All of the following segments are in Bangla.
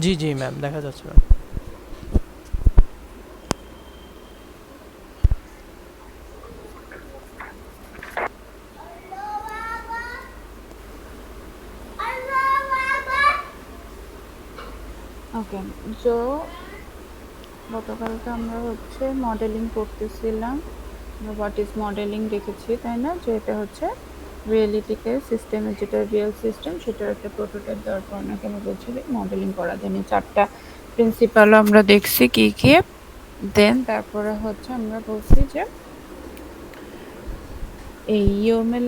জি জি ম্যাম, দেখা যাচ্ছে ম্যাম। ওকে, সো গতকালকে আমরা হচ্ছে মডেলিং করতেছিলাম। আমরা হোয়াট ইজ মডেলিং দেখেছি, তাই না? যে এটা হচ্ছে রিয়েলিটিকে সিস্টেমের, যেটা রিয়েল সিস্টেম সেটার একটা প্রোটোটাইপ দেওয়ার পর নাকি আমরা বলছি মডেলিং করা দেন। চারটা প্রিন্সিপালও আমরা দেখছি কি কি। দেন তারপরে হচ্ছে আমরা বলছি যে এই ইউএমএল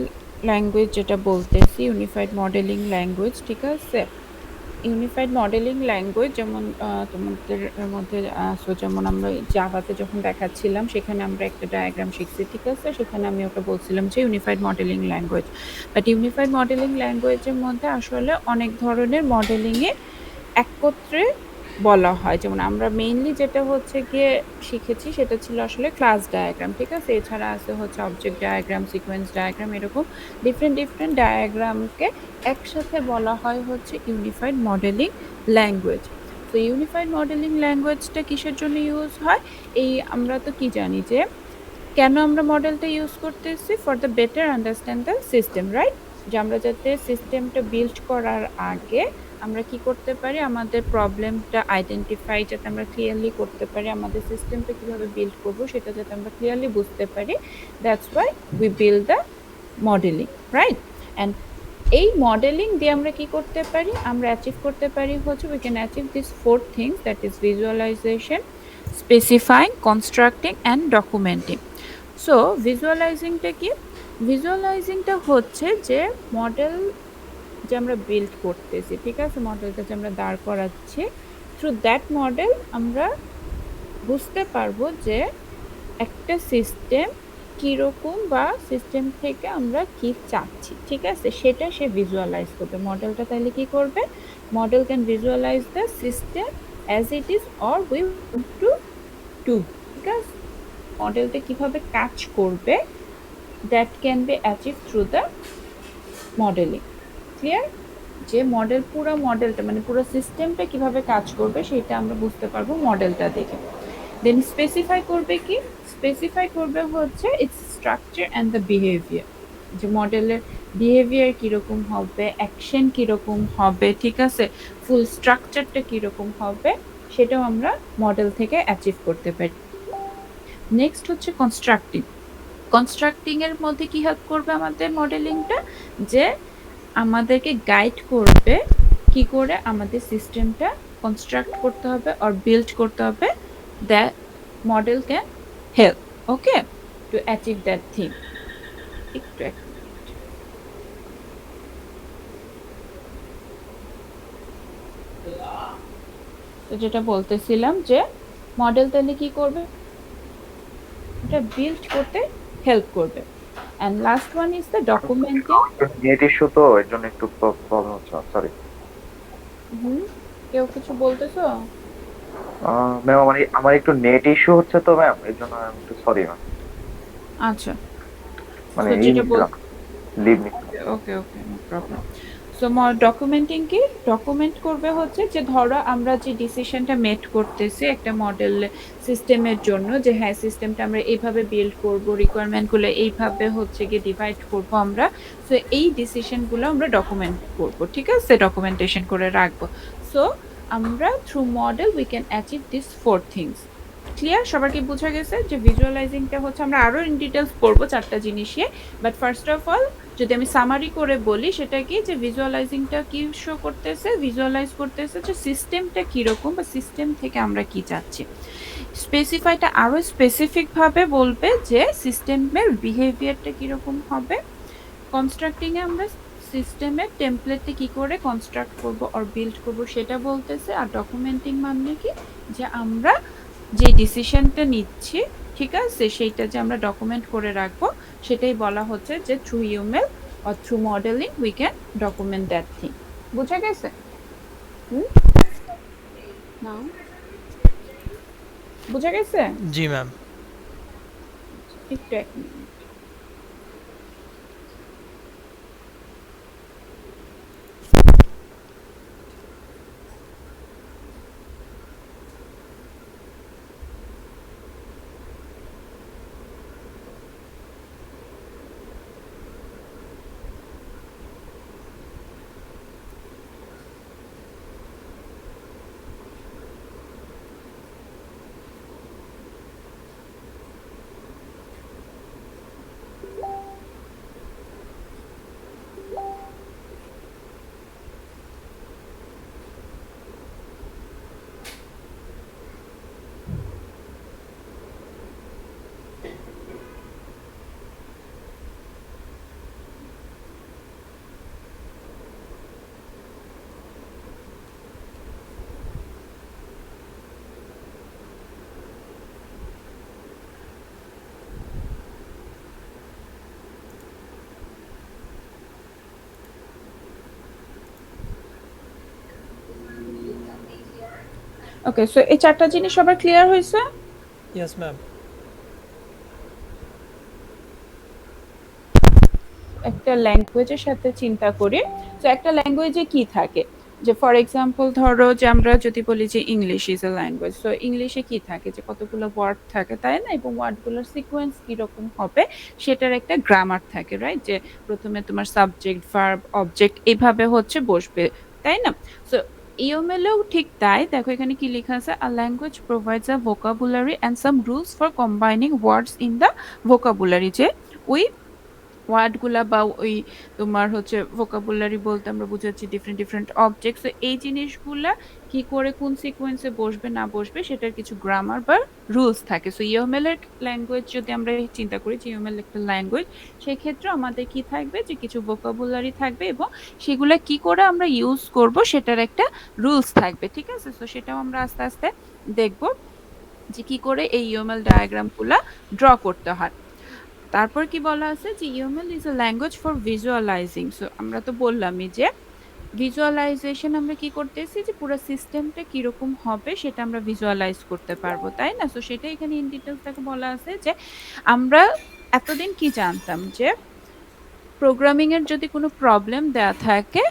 ল্যাঙ্গুয়েজ যেটা বলতেছি, ইউনিফাইড মডেলিং ল্যাঙ্গুয়েজ, ঠিক আছে? ইউনিফাইড মডেলিং ল্যাঙ্গুয়েজ যেমন তোমাদের মধ্যে সো যেমন আমরা জাভাতে যখন দেখাচ্ছিলাম সেখানে আমরা একটা ডায়াগ্রাম শিখছি, ঠিক আছে? সেখানে আমি ওটা বলছিলাম যে unified modeling language. But unified modeling ল্যাঙ্গুয়েজের মধ্যে আসলে অনেক ধরনের মডেলিংয়ে একত্রে বলা হয়। যেমন আমরা মেইনলি যেটা হচ্ছে গিয়ে শিখেছি সেটা ছিল আসলে ক্লাস ডায়াগ্রাম, ঠিক আছে? এছাড়া আছে হচ্ছে অবজেক্ট ডায়াগ্রাম, সিকোয়েন্স ডায়াগ্রাম, এরকম ডিফারেন্ট ডিফারেন্ট ডায়াগ্রামকে একসাথে বলা হয় হচ্ছে ইউনিফাইড মডেলিং ল্যাঙ্গুয়েজ। তো ইউনিফাইড মডেলিং ল্যাঙ্গুয়েজটা কিসের জন্য ইউজ হয়? এই আমরা তো কি জানি যে কেন আমরা মডেলটা ইউজ করতেছি? For the better understand the system, right? যে আমরা যাতে সিস্টেমটা বিল্ড করার আগে আমরা কি করতে পারি, আমাদের প্রবলেমটা আইডেন্টিফাই যাতে আমরা ক্লিয়ারলি করতে পারি, আমাদের সিস্টেমটা কিভাবে বিল্ড করব সেটা যাতে আমরা ক্লিয়ারলি বুঝতে পারি, that's why we build the modelling, right? And এই মডেলিং দিয়ে আমরা কি করতে পারি, আমরা অ্যাচিভ করতে পারি হচ্ছে we can achieve this four things, that is visualization, specifying, constructing and documenting. So ভিজুয়ালাইজিংটা কি? ভিজুয়ালাইজিংটা হচ্ছে যে মডেল যে আমরা বিল্ড করতেছি, ঠিক আছে? মডেলটা যে আমরা দাঁড় করাচ্ছি, থ্রু দ্যাট মডেল আমরা বুঝতে পারবো যে একটা সিস্টেম কিরকম বা সিস্টেম থেকে আমরা কি চাচ্ছি, ঠিক আছে? সেটা সে ভিজুয়ালাইজ করবে। মডেলটা তাহলে কি করবে? Model can visualize the system as it is or we want to do, ঠিক আছে? মডেলটা কিভাবে কাজ করবে, that can be achieve through the modelling. Clear? যে মডেল, পুরো মডেলটা মানে পুরো সিস্টেমটা কিভাবে কাজ করবে সেটা আমরা বুঝতে পারবো মডেলটা দেখে। দেন স্পেসিফাই করবে কি? স্পেসিফাই করবে হচ্ছে it's structure and the behaviour, যে মডেলের বিহেভিয়ার কিরকম হবে, অ্যাকশন কিরকম হবে, ঠিক আছে? ফুল স্ট্রাকচারটা কিরকম হবে সেটাও আমরা মডেল থেকে অ্যাচিভ করতে পারি। নেক্সট হচ্ছে কনস্ট্রাক্টিং। কনস্ট্রাক্টিং এর মধ্যে কি হেল্প করবে আমাদের মডেলিংটা? যে আমাদেরকে গাইড করবে কি করে আমাদের সিস্টেমটা কনস্ট্রাক্ট করতে হবে আর বিল্ড করতে হবে, that model can help, okay, to achieve that thing. একটু এক মিনিট। তো যেটা বলতেছিলাম যে মডেল তাহলে কি করবে, এটা বিল্ড করতে হেল্প করবে। And last one is the documenting. Net issue তো এর জন্য একটু প্রবলেম হচ্ছে, সরি। হুম, কেউ কিছু বলতেছো? ম্যাম আমার একটু নেট ইস্যু হচ্ছে তো ম্যাম, এর জন্য আমি একটু সরি ম্যাম। আচ্ছা, মানে তো এই যেটা বল, নিচ্ছিলাম, লিভ নিচ্ছিলাম। ওকে ওকে, নো প্রবলেম। সো ডকুমেন্টিং কি? ডকুমেন্ট করবে হচ্ছে যে ধরো আমরা যে ডিসিশনটা মেড করতেছি একটা মডেল সিস্টেমের জন্য, যে হ্যাঁ সিস্টেমটা আমরা এইভাবে বিল্ড করব, রিকোয়ারমেন্টগুলো এইভাবে হচ্ছে গিয়ে ডিভাইড করব আমরা। সো এই ডিসিশনগুলো আমরা ডকুমেন্ট করব, ঠিক আছে? ডকুমেন্টেশন করে রাখবো। সো আমরা through model we can achieve this four things. Clear? সবার কি বোঝা গেছে যে ভিজুয়ালাইজিংটা হচ্ছে, আমরা আরো ইন ডিটেলস পড়বো চারটা জিনিসে, বাট ফার্স্ট অফ অল যদি আমি সামারি করে বলি সেটা কি, যে ভিজুয়ালাইজিংটা কি শো করতেছে, ভিজুয়ালাইজ করতেছে যে সিস্টেমটা কিরকম বা সিস্টেম থেকে আমরা কি চাচ্ছি। স্পেসিফাইটা আরো স্পেসিফিক ভাবে বলবে যে সিস্টেমের বিহেভিয়ারটা কিরকম হবে। কনস্ট্রাক্টিং এ আমরা সিস্টেমের টেমপ্লেটে কি করে কনস্ট্রাক্ট করব আর বিল্ড করব সেটা বলতেছে। আর ডকুমেন্টিং মানে কি, যে আমরা যে ডিসিশনটা নিচ্ছি, ঠিক আছে, সেইটা যে আমরা ডকুমেন্ট করে রাখবো, সেটাই বলা হচ্ছে যে through UML or through modelling we can document that thing. বুঝা গেছে? হুম, নাও বুঝা গেছে? জি ম্যাম। একটু এক মিনিট। ওকে, সো এই 4টা জিনিস সবার ক্লিয়ার হয়েছে? Yes ma'am. একটা ল্যাঙ্গুয়েজের সাথে চিন্তা করি, তো একটা ল্যাঙ্গুয়েজে কি থাকে, যে ফর এক্সাম্পল ধরো যে আমরা যদি বলি যে ইংলিশ ইজ এ ল্যাঙ্গুয়েজ, তো ইংলিশে কি থাকে, যে কতগুলো ওয়ার্ড থাকে তাই না, এবং ওয়ার্ডগুলোর সিকোয়েন্স কিরকম হবে সেটার একটা গ্রামার থাকে, রাইট, যে প্রথমে তোমার সাবজেক্ট ভার্ব অবজেক্ট এইভাবে হচ্ছে বসবে, তাই না? সো ইওমেলেও ঠিক তাই, দেখো এখানে কি লেখা আছে, a language provides a vocabulary and some rules for combining words in the vocabulary, যে ওই ওয়ার্ডগুলা বা ওই তোমার হচ্ছে ভোকাবুলারি বলতে আমরা বুঝাচ্ছি ডিফারেন্ট ডিফারেন্ট অবজেক্টস, তো এই জিনিসগুলা কি করে কোন সিকোয়েন্সে বসবে না বসবে সেটার কিছু গ্রামার বা রুলস থাকে। সো ইউএমএল এর ল্যাঙ্গুয়েজ যদি আমরা চিন্তা করি যে ইউএমএল একটা ল্যাঙ্গুয়েজ, সেক্ষেত্রে আমাদের কি থাকবে, যে কিছু ভোকাবুলারি থাকবে এবং সেগুলা কি করে আমরা ইউজ করব সেটার একটা রুলস থাকবে, ঠিক আছে? সো সেটাও আমরা আস্তে আস্তে দেখব যে কি করে এই ইউএমএল ডায়াগ্রামগুলা ড্র করতে হয়। তারপর কি বলা আছে যে UML is a language for ভিজুয়ালাইজিং, so আমরা তো বললামই যে ভিজুয়ালাইজেশন আমরা কি করতেছি, যে পুরো সিস্টেমটা কিরকম হবে সেটা আমরা ভিজুয়ালাইজ করতে পারবো, তাই না? সো সেটা এখানে ইন ডিটেলস তাকে বলা আছে যে আমরা এতদিন কি জানতাম, যে প্রোগ্রামিং এর যদি কোনো প্রবলেম দেয়া থাকে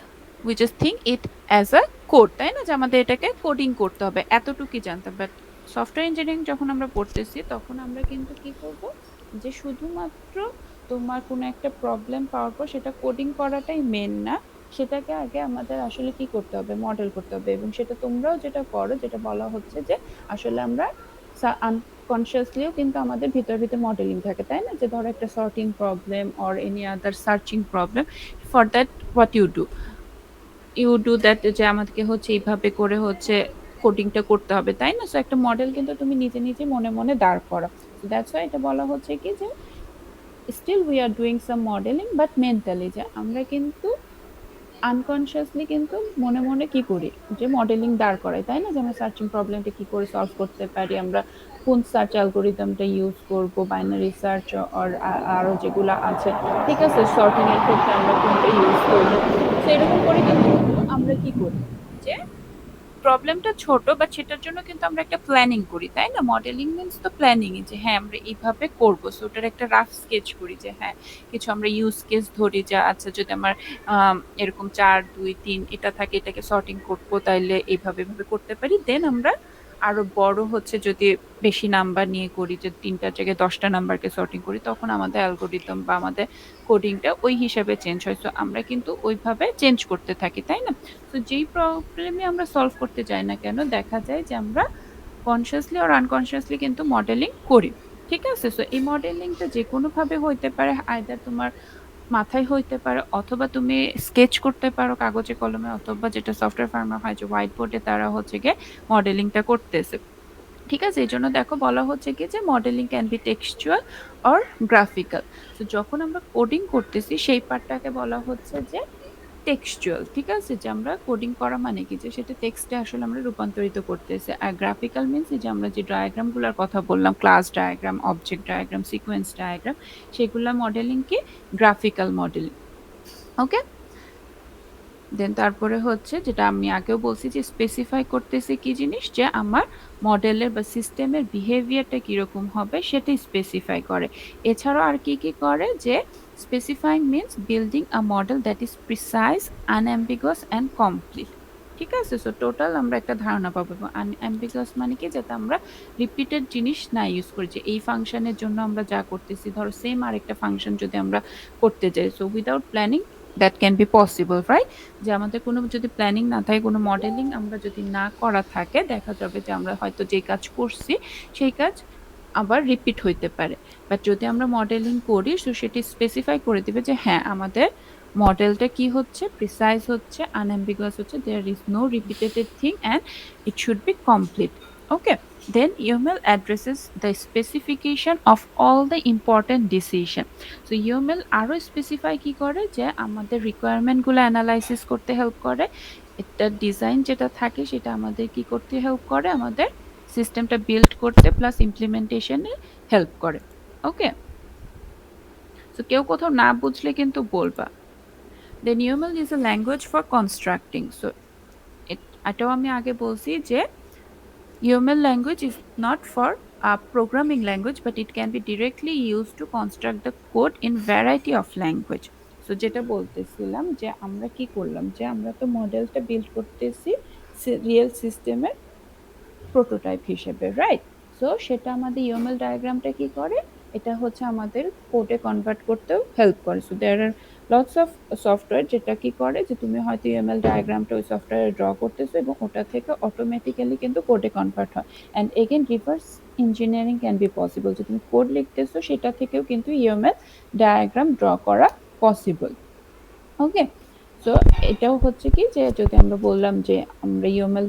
we just think it as a code, তাই না, যে আমাদের এটাকে কোডিং করতে হবে, এতটুকুই জানতাম। বাট সফটওয়্যার ইঞ্জিনিয়ারিং যখন আমরা পড়তেছি তখন আমরা কিন্তু কি করব, যে শুধুমাত্র তোমার কোনো একটা প্রবলেম পাওয়ার পর সেটা কোডিং করাটাই মেন না, সেটাকে আগে আমাদের আসলে কি করতে হবে, মডেল করতে হবে, এবং সেটা তোমরাও যেটা করো, যেটা বলা হচ্ছে যে আসলে আমরা আনকনসিয়াসলিও কিন্তু আমাদের ভিতর ভিতর মডেলিং থাকে, তাই না, যে ধরো একটা sorting problem or any other searching problem, for that what you do that, যে আমাদেরকে হচ্ছে এইভাবে করে হচ্ছে কোডিংটা করতে হবে, তাই না? সো একটা মডেল কিন্তু তুমি নিজে নিজে মনে মনে দাঁড় করো, দ্যাটস ওয়াই এটা বলা হচ্ছে কি যে still we are doing some modelling but mentally, যে আমরা কিন্তু আনকনসিয়াসলি কিন্তু মনে মনে কি করি, যে মডেলিং দাঁড় করাই, তাই না, যে আমরা সার্চিং প্রবলেমটা কি করে সলভ করতে পারি, আমরা কোন সার্চ অ্যালগোরিদমটা ইউজ করব, বাইনারি সার্চ আর আরো যেগুলো আছে, ঠিক আছে, সর্টিং এর ক্ষেত্রে আমরা কোনটা ইউজ করব, তো এরকম করে কিন্তু আমরা কি করি, যে প্রবলেমটা ছোট বাট সেটার জন্য কিন্তু আমরা একটা প্ল্যানিং করি, তাই না? মডেলিং মিন্স তো প্ল্যানিং, যে হ্যাঁ আমরা এইভাবে করবো, সো ওটার একটা রাফ স্কেচ করি, যে হ্যাঁ কিছু আমরা ইউজ কেস ধরি, যে আচ্ছা যদি আমার এরকম 4 2 3 এটা থাকে, এটাকে সর্টিং করবো তাইলে এইভাবে এভাবে করতে পারি, দেন আমরা আরো বড় হচ্ছে যদি বেশি নাম্বার নিয়ে করি, যে 3টার জায়গায় 10টা নাম্বারকে সর্টিং করি, তখন আমাদের অ্যালগোরিদম বা আমাদের কোডিংটা ওই হিসাবে চেঞ্জ হয়, সো আমরা কিন্তু ওইভাবে চেঞ্জ করতে থাকি, তাই না? তো যেই প্রবলেমই আমরা সলভ করতে যাই না কেন, দেখা যায় যে আমরা কনসিয়াসলি আর আনকনসিয়াসলি কিন্তু মডেলিং করি, ঠিক আছে? সো এই মডেলিংটা যে কোনোভাবে হইতে পারে, আইদার তোমার মাথায় হইতে পারে, অথবা তুমি স্কেচ করতে পারো কাগজে কলমে, অথবা যেটা সফটওয়্যার ফার্মে হয় যে হোয়াইট বোর্ডে তারা হচ্ছে গিয়ে মডেলিংটা করতেছে, ঠিক আছে? এই জন্য দেখো বলা হচ্ছে কি যে modelling can be textual or graphical, তো যখন আমরা কোডিং করতেছি সেই পার্টটাকে বলা হচ্ছে যে টেক্সচুয়াল, ঠিক আছে, যে আমরা কোডিং করা মানে কি, যে সেটা টেক্সটে আসলে আমরা রূপান্তরিত করতেছি, আর গ্রাফিক্যাল মিনস যে আমরা যে ডায়াগ্রামগুলোর কথা বললাম, class diagram, object diagram, sequence diagram, সেগুলা মডেলিং কি গ্রাফিক্যাল মডেলিং, ওকে? দেন তারপরে হচ্ছে যেটা আমি আগেও বলছি, যে স্পেসিফাই করতেছে কি জিনিস, যে আমার মডেলের বা সিস্টেমের বিহেভিয়ারটা কিরকম হবে সেটা স্পেসিফাই করে। এছাড়াও আর কি কি করে, যে specifying means building a model that is precise, unambiguous and complete, ঠিক আছে? সো টোটাল আমরা একটা ধারণা পাবো, এবং আনঅ্যাম্বিগুয়াস মানে কি, যাতে আমরা রিপিটেড জিনিস না ইউজ করি, যে এই ফাংশনের জন্য আমরা যা করতেছি, ধরো সেম আরেকটা ফাংশন যদি আমরা করতে যাই, so without planning that can be possible, right? যে আমাদের কোনো যদি প্ল্যানিং না থাকে, কোনো মডেলিং আমরা যদি না করা থাকে, দেখা যাবে যে আমরা হয়তো যে কাজ করছি সেই কাজ আবার রিপিট হইতে পারে। বাট যদি আমরা মডেলিং করি, তো সেটি স্পেসিফাই করে দিবে যে হ্যাঁ আমাদের মডেলটা কি হচ্ছে, প্রিসাইজ হচ্ছে, আনঅ্যাম্বিগুয়াস হচ্ছে, there is no repeated thing and it should be complete, okay? Then UML addresses the specification of all the important decision, so UML আরও স্পেসিফাই কি করে, যে আমাদের রিকোয়ারমেন্টগুলো অ্যানালাইসিস করতে হেল্প করে, এটার ডিজাইন যেটা থাকে সেটা আমাদের কি করতে হেল্প করে, আমাদের সিস্টেমটা বিল্ড করতে প্লাস ইমপ্লিমেন্টেশনে হেল্প করে, ওকে? সো কেউ কোথাও না বুঝলে কিন্তু বলবা। Then UML is a language for constructing, so এটাও আমি আগে বলছি যে UML language is not for a programming language, but it can be directly used to construct the code in variety of language. So যেটা বলতেছিলাম যে আমরা কি করলাম যে আমরা তো মডেলটা বিল্ড করতেছি রিয়েল সিস্টেমের প্রোটোটাইপ হিসেবে, রাইট? সো সেটা আমাদের ইউএমএল ডায়াগ্রামটা কি করে, এটা হচ্ছে আমাদের কোডে কনভার্ট করতেও হেল্প করে। So there are lots of software যেটা কি করে যে তুমি হয়তো ইউএমএল ডায়াগ্রামটা ওই সফটওয়্যারে ড্র করতেছো এবং ওটা থেকে অটোমেটিক্যালি কিন্তু কোডে কনভার্ট হয়। And again reverse engineering can be possible, যে তুমি কোড লিখতেছো সেটা থেকেও কিন্তু ইউএমএল ডায়াগ্রাম ড্র করা পসিবল। ওকে, সো এটাও হচ্ছে কি যে যদি আমরা বললাম যে আমরা ইউএমএল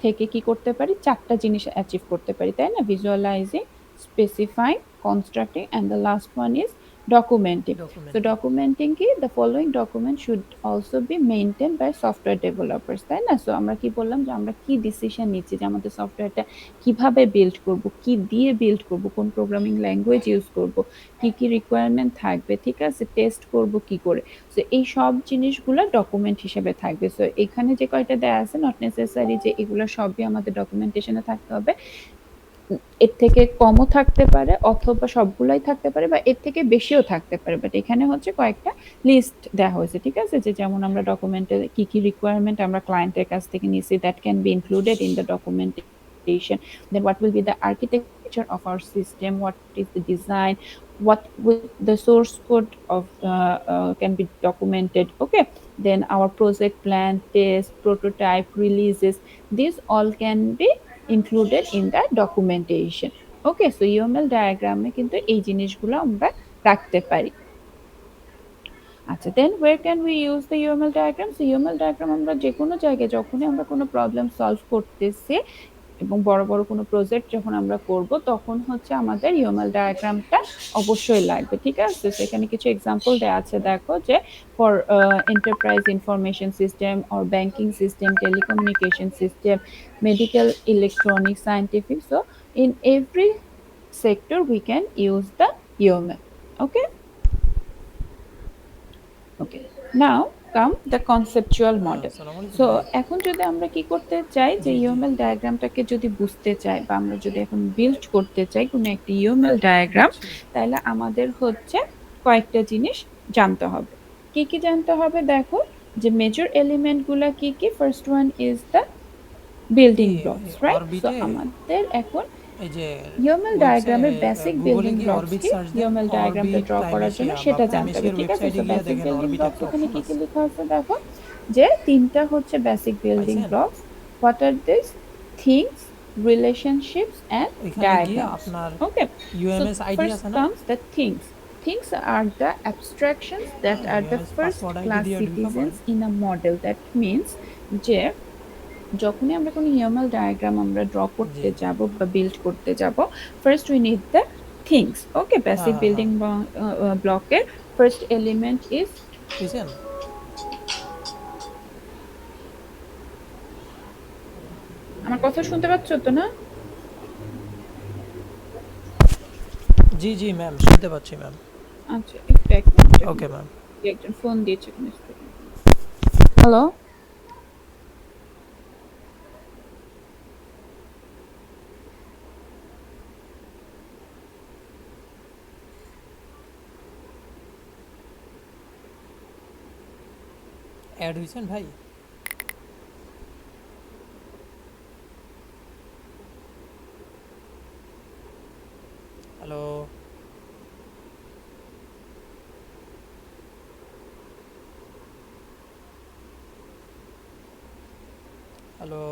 থেকে কি করতে পারি, চারটা জিনিস অ্যাচিভ করতে পারি, তাই না? ভিজুয়ালাইজিং, specifying, constructing and the last one is documenting. So ডকুমেন্টিং। documenting কি, the following document should also be maintained by software developers, তাই না? সো আমরা কি বললাম যে আমরা কি ডিসিশন নিচ্ছি যে আমাদের সফটওয়্যারটা কিভাবে বিল্ড করব, কি দিয়ে বিল্ড করব, কোন প্রোগ্রামিং ল্যাঙ্গুয়েজ ইউজ করব, কি কি রিকোয়ারমেন্ট থাকবে, ঠিক আছে, টেস্ট করব কি করে। সো এই সব জিনিসগুলো ডকুমেন্ট হিসেবে থাকবে। সো এখানে যে কয়টা দেয়া আছে নট নেসেসারি যে এগুলো সবই আমাদের ডকুমেন্টেশনে থাকতে হবে, এর থেকে কমও থাকতে পারে অথবা সবগুলাই থাকতে পারে বা এর থেকে বেশিও থাকতে পারে, বাট এখানে হচ্ছে কয়েকটা লিস্ট দেওয়া হয়েছে, ঠিক আছে, যে যেমন আমরা ডকুমেন্টে কি কি রিকোয়ারমেন্ট আমরা ক্লায়েন্টের কাছ থেকে নিয়েছি, that can B included in the documentation. Then what will be the architecture of our system, what is the design, what will the source code of can be documented. Okay, then our project plan, test, prototype, releases, these all can be included in the documentation. Okay, so UML ডায়াগ্রামে কিন্তু এই জিনিসগুলো আমরা রাখতে পারি। আচ্ছা, then where can we use the UML diagram? So UML diagram আমরা যে কোনো জায়গায় যখনই আমরা কোনো প্রবলেম সলভ করতেছি এবং বড় বড় কোনো প্রজেক্ট যখন আমরা করব তখন হচ্ছে আমাদের ইউএমএল ডায়াগ্রামটা অবশ্যই লাগবে, ঠিক আছে? সেখানে কিছু এক্সাম্পল দেওয়া আছে, দেখো যে for enterprise information system or banking system, telecommunication system, medical, electronic, scientific. So in every sector we can use the UML. Okay. Okay. Now come the conceptual model. আসসালামু আলাইকুম So ভাই। এখন যদি আমরা কি করতে চাই যে জি জি। UML ডায়াগ্রামটাকে যদি বুঝতে চাই বা আমরা যদি এখন বিল্ড করতে চাই কোনো একটা UML ডায়াগ্রাম, বুঝছি। তাহলে আমাদের হচ্ছে কয়েকটা জিনিস জানতে হবে। কি কি জানতে হবে? দেখো যে মেজর এলিমেন্টগুলা কি কি। First one is the building কি ব্লকস, রাইট? সো অরবিটে আমাদের এখন এই যে ইউএমএল ডায়াগ্রামের বেসিক গুগলে বিল্ডিং গিয়ে ব্লকস অরবিট কি, সার্চ দেন, ইউএমএল ডায়াগ্রামটা অরবিট ড্র করার জন্য প্রাইমেশিয়া বা সেটা জানতে হবে, প্রাইমেশিয়ার ঠিক আছে? ওয়েবসাইটে সো গিয়ে বেসিক দেখেন বিল্ডিং অরবিট ব্লকস একটা এখানে কি অপশন কি আছে, লেখা আছে দেখো, যে তিনটা হচ্ছে বেসিক বিল্ডিং পাইছেন? Blocks. What are this? Things, relationships and ওইখানে গিয়ে ডায়াগ্রামস। আপনার ওকে, সো ইউএমএস আইডি ফার্স্ট আছে না, comes the things. Things are the abstractions that are the UMS first password ID class দিয়ে ঢুকে citizens পড়েন। in a model. That means যে যখনই আমরা কোনো ইউএমএল ডায়াগ্রাম আমরা ড্র জি করতে যাব বা বিল্ড করতে যাব, first we need the things. Okay, হ্যাঁ বেসিক হ্যাঁ বিল্ডিং হ্যাঁ, ব্লকের ফার্স্ট এলিমেন্ট ইজ, বুঝছেন? আমার কথা শুনতে পাচ্ছ তো না? জি জি ম্যাম, শুনতে পাচ্ছি ম্যাম। আচ্ছা, একটু এক মিনিট, ওকে ম্যাম। একজন ফোন দিয়েছে। হ্যালো, অ্যাড হয়েছেন ভাই? Hello hello.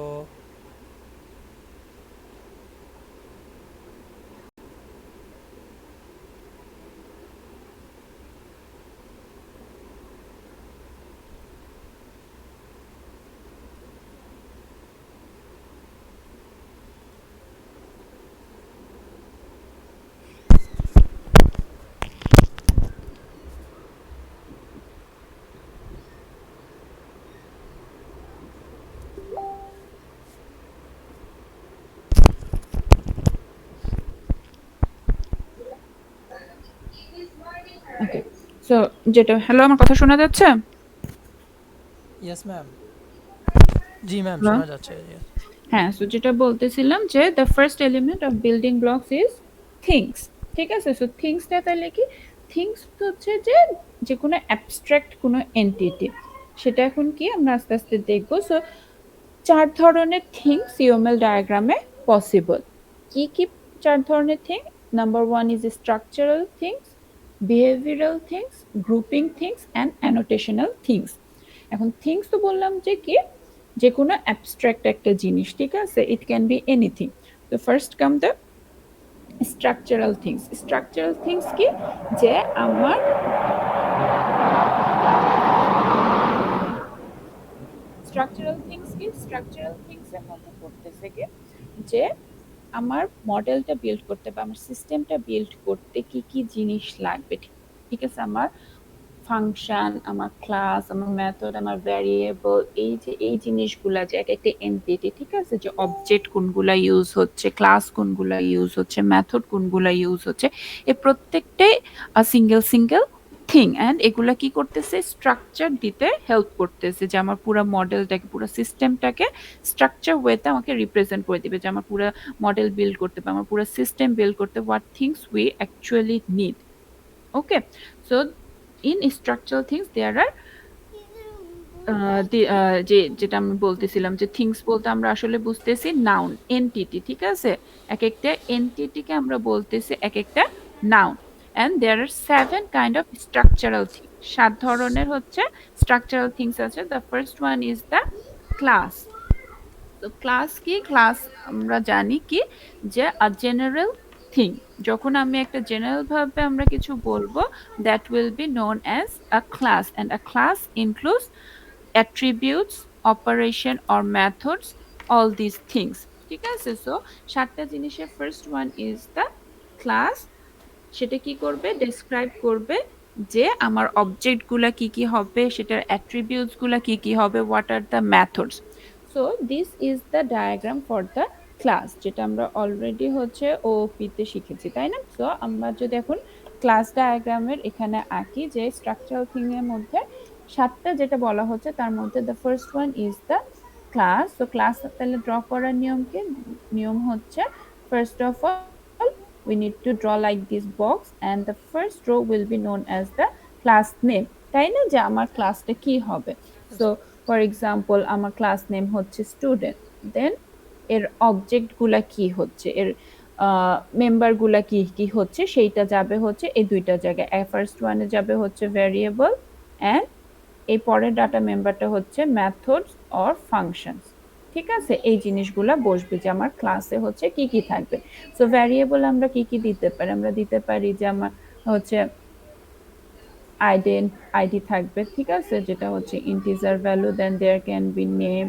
ওকে, সো যেটা, হ্যালো, আমার কথা শোনা যাচ্ছে? Yes ma'am. জি ম্যাম, হ্যালো, শোনা যাচ্ছে। হ্যাঁ, সো যেটা বলতেছিলাম যে the first element of building blocks is things. ঠিক আছে? সো থিংসটা তাহলে কি? থিংস হচ্ছে যে যেকোনো অ্যাবস্ট্রাক্ট কোনো এন্টিটি। সেটা এখন কি আমরা আস্তে, আস্তে দেখব। সো ৪ ধরনের থিংস ইউএমএল ডায়াগ্রামে পসিবল। কি, কি ৪ ধরনের thing? Number 1 is structural things, behavioral things, grouping things and annotational things. এখন থিংস তো বললাম যে কি? যেকোনো অ্যাবস্ট্রাক্ট একটা জিনিস, ঠিক আছে? It can be anything. তো first come the structural things. Structural things কি? যে আমার স্ট্রাকচারাল থিংস কি? স্ট্রাকচারাল থিংস এর মধ্যে পড়তেছে কি? যে আমার মডেলটা বিল্ড করতে বা আমার সিস্টেমটা বিল্ড করতে কি, কি জিনিস লাগবে, ঠিক আছে? আমার ফাংশন, আমার ক্লাস, আমার মেথড, আমার ভ্যারিয়েবল, এই যে এই জিনিসগুলা যে একটা এন্টিটি, ঠিক আছে? যে অবজেক্ট কোনগুলা ইউজ হচ্ছে, ক্লাস কোনগুলা ইউজ হচ্ছে, মেথড কোনগুলা ইউজ হচ্ছে, এই প্রত্যেকটাই সিঙ্গেল সিঙ্গেল থিং অ্যান্ড এগুলা কি করতেছে? স্ট্রাকচার দিতে হেল্প করতেছে যে আমার পুরো মডেলটাকে, পুরো সিস্টেমটাকে স্ট্রাকচার ওয়েতে আমাকে রিপ্রেজেন্ট করে দিবে যে আমার পুরো মডেল বিল্ড করতে বা আমার পুরো সিস্টেম বিল্ড করতে what things we actually need. Okay, so in structural things there are যেটা আমি বলতেছিলাম যে থিংস বলতে আমরা আসলে বুঝতেছি নাউন, এনটিটি, ঠিক আছে? এক একটা এনটিটিকে আমরা বলতেছি এক একটা noun. And there are 7 kind of structural thing. 7 ধরনের হচ্ছে স্ট্রাকচারাল থিংস আছে। The first one is the class. তো ক্লাস কি? ক্লাস আমরা জানি কি? যে আ জেনারেল থিং। যখন আমি একটা জেনারেল ভাবে আমরা কিছু বলবো, that will be known as a class and a class includes attributes, operation or methods, all these things. ঠিক আছে? সো 7টা জিনিসের first one is the class. সেটা কি করবে? ডেসক্রাইব করবে যে আমার অবজেক্টগুলা কি কি হবে, সেটার অ্যাট্রিবিউটসগুলা কি কি হবে, what are the methods. So this is the diagram for the class, যেটা আমরা অলরেডি হচ্ছে ওপিতে শিখেছি, তাই না? সো আমরা যদি এখন ক্লাস ডায়াগ্রামের এখানে আঁকি যে স্ট্রাকচারাল থিং এর মধ্যে 7টা যেটা বলা হচ্ছে তার মধ্যে the first one is the class. তো ক্লাস তাহলে ড্র করার নিয়ম কি? নিয়ম হচ্ছে first of all we need to draw like this box and the first row will be known as the class name, তাই না? যে আমার ক্লাসটা কি হবে। সো ফর এক্সাম্পল আমার ক্লাস নেম হচ্ছে স্টুডেন্ট, দেন এর অবজেক্ট গুলা কি হচ্ছে, এর মেম্বার গুলা কি কি হচ্ছে, সেইটা যাবে হচ্ছে এই দুইটা জায়গায়। ফার্স্ট ওয়ানে যাবে হচ্ছে ভ্যারিয়েবল অ্যান্ড এই পরের ডাটা মেম্বারটা হচ্ছে মেথডস অর ফাংশনস। ঠিক আছে? এই জিনিসগুলা বসবে যে আমার ক্লাসে হচ্ছে কি কি থাকবে। সো ভ্যারিয়েবল আমরা কি কি দিতে পারি? আমরা দিতে পারি যে আমার হচ্ছে আইডি থাকবে, ঠিক আছে? যেটা হচ্ছে integer value, then there can be name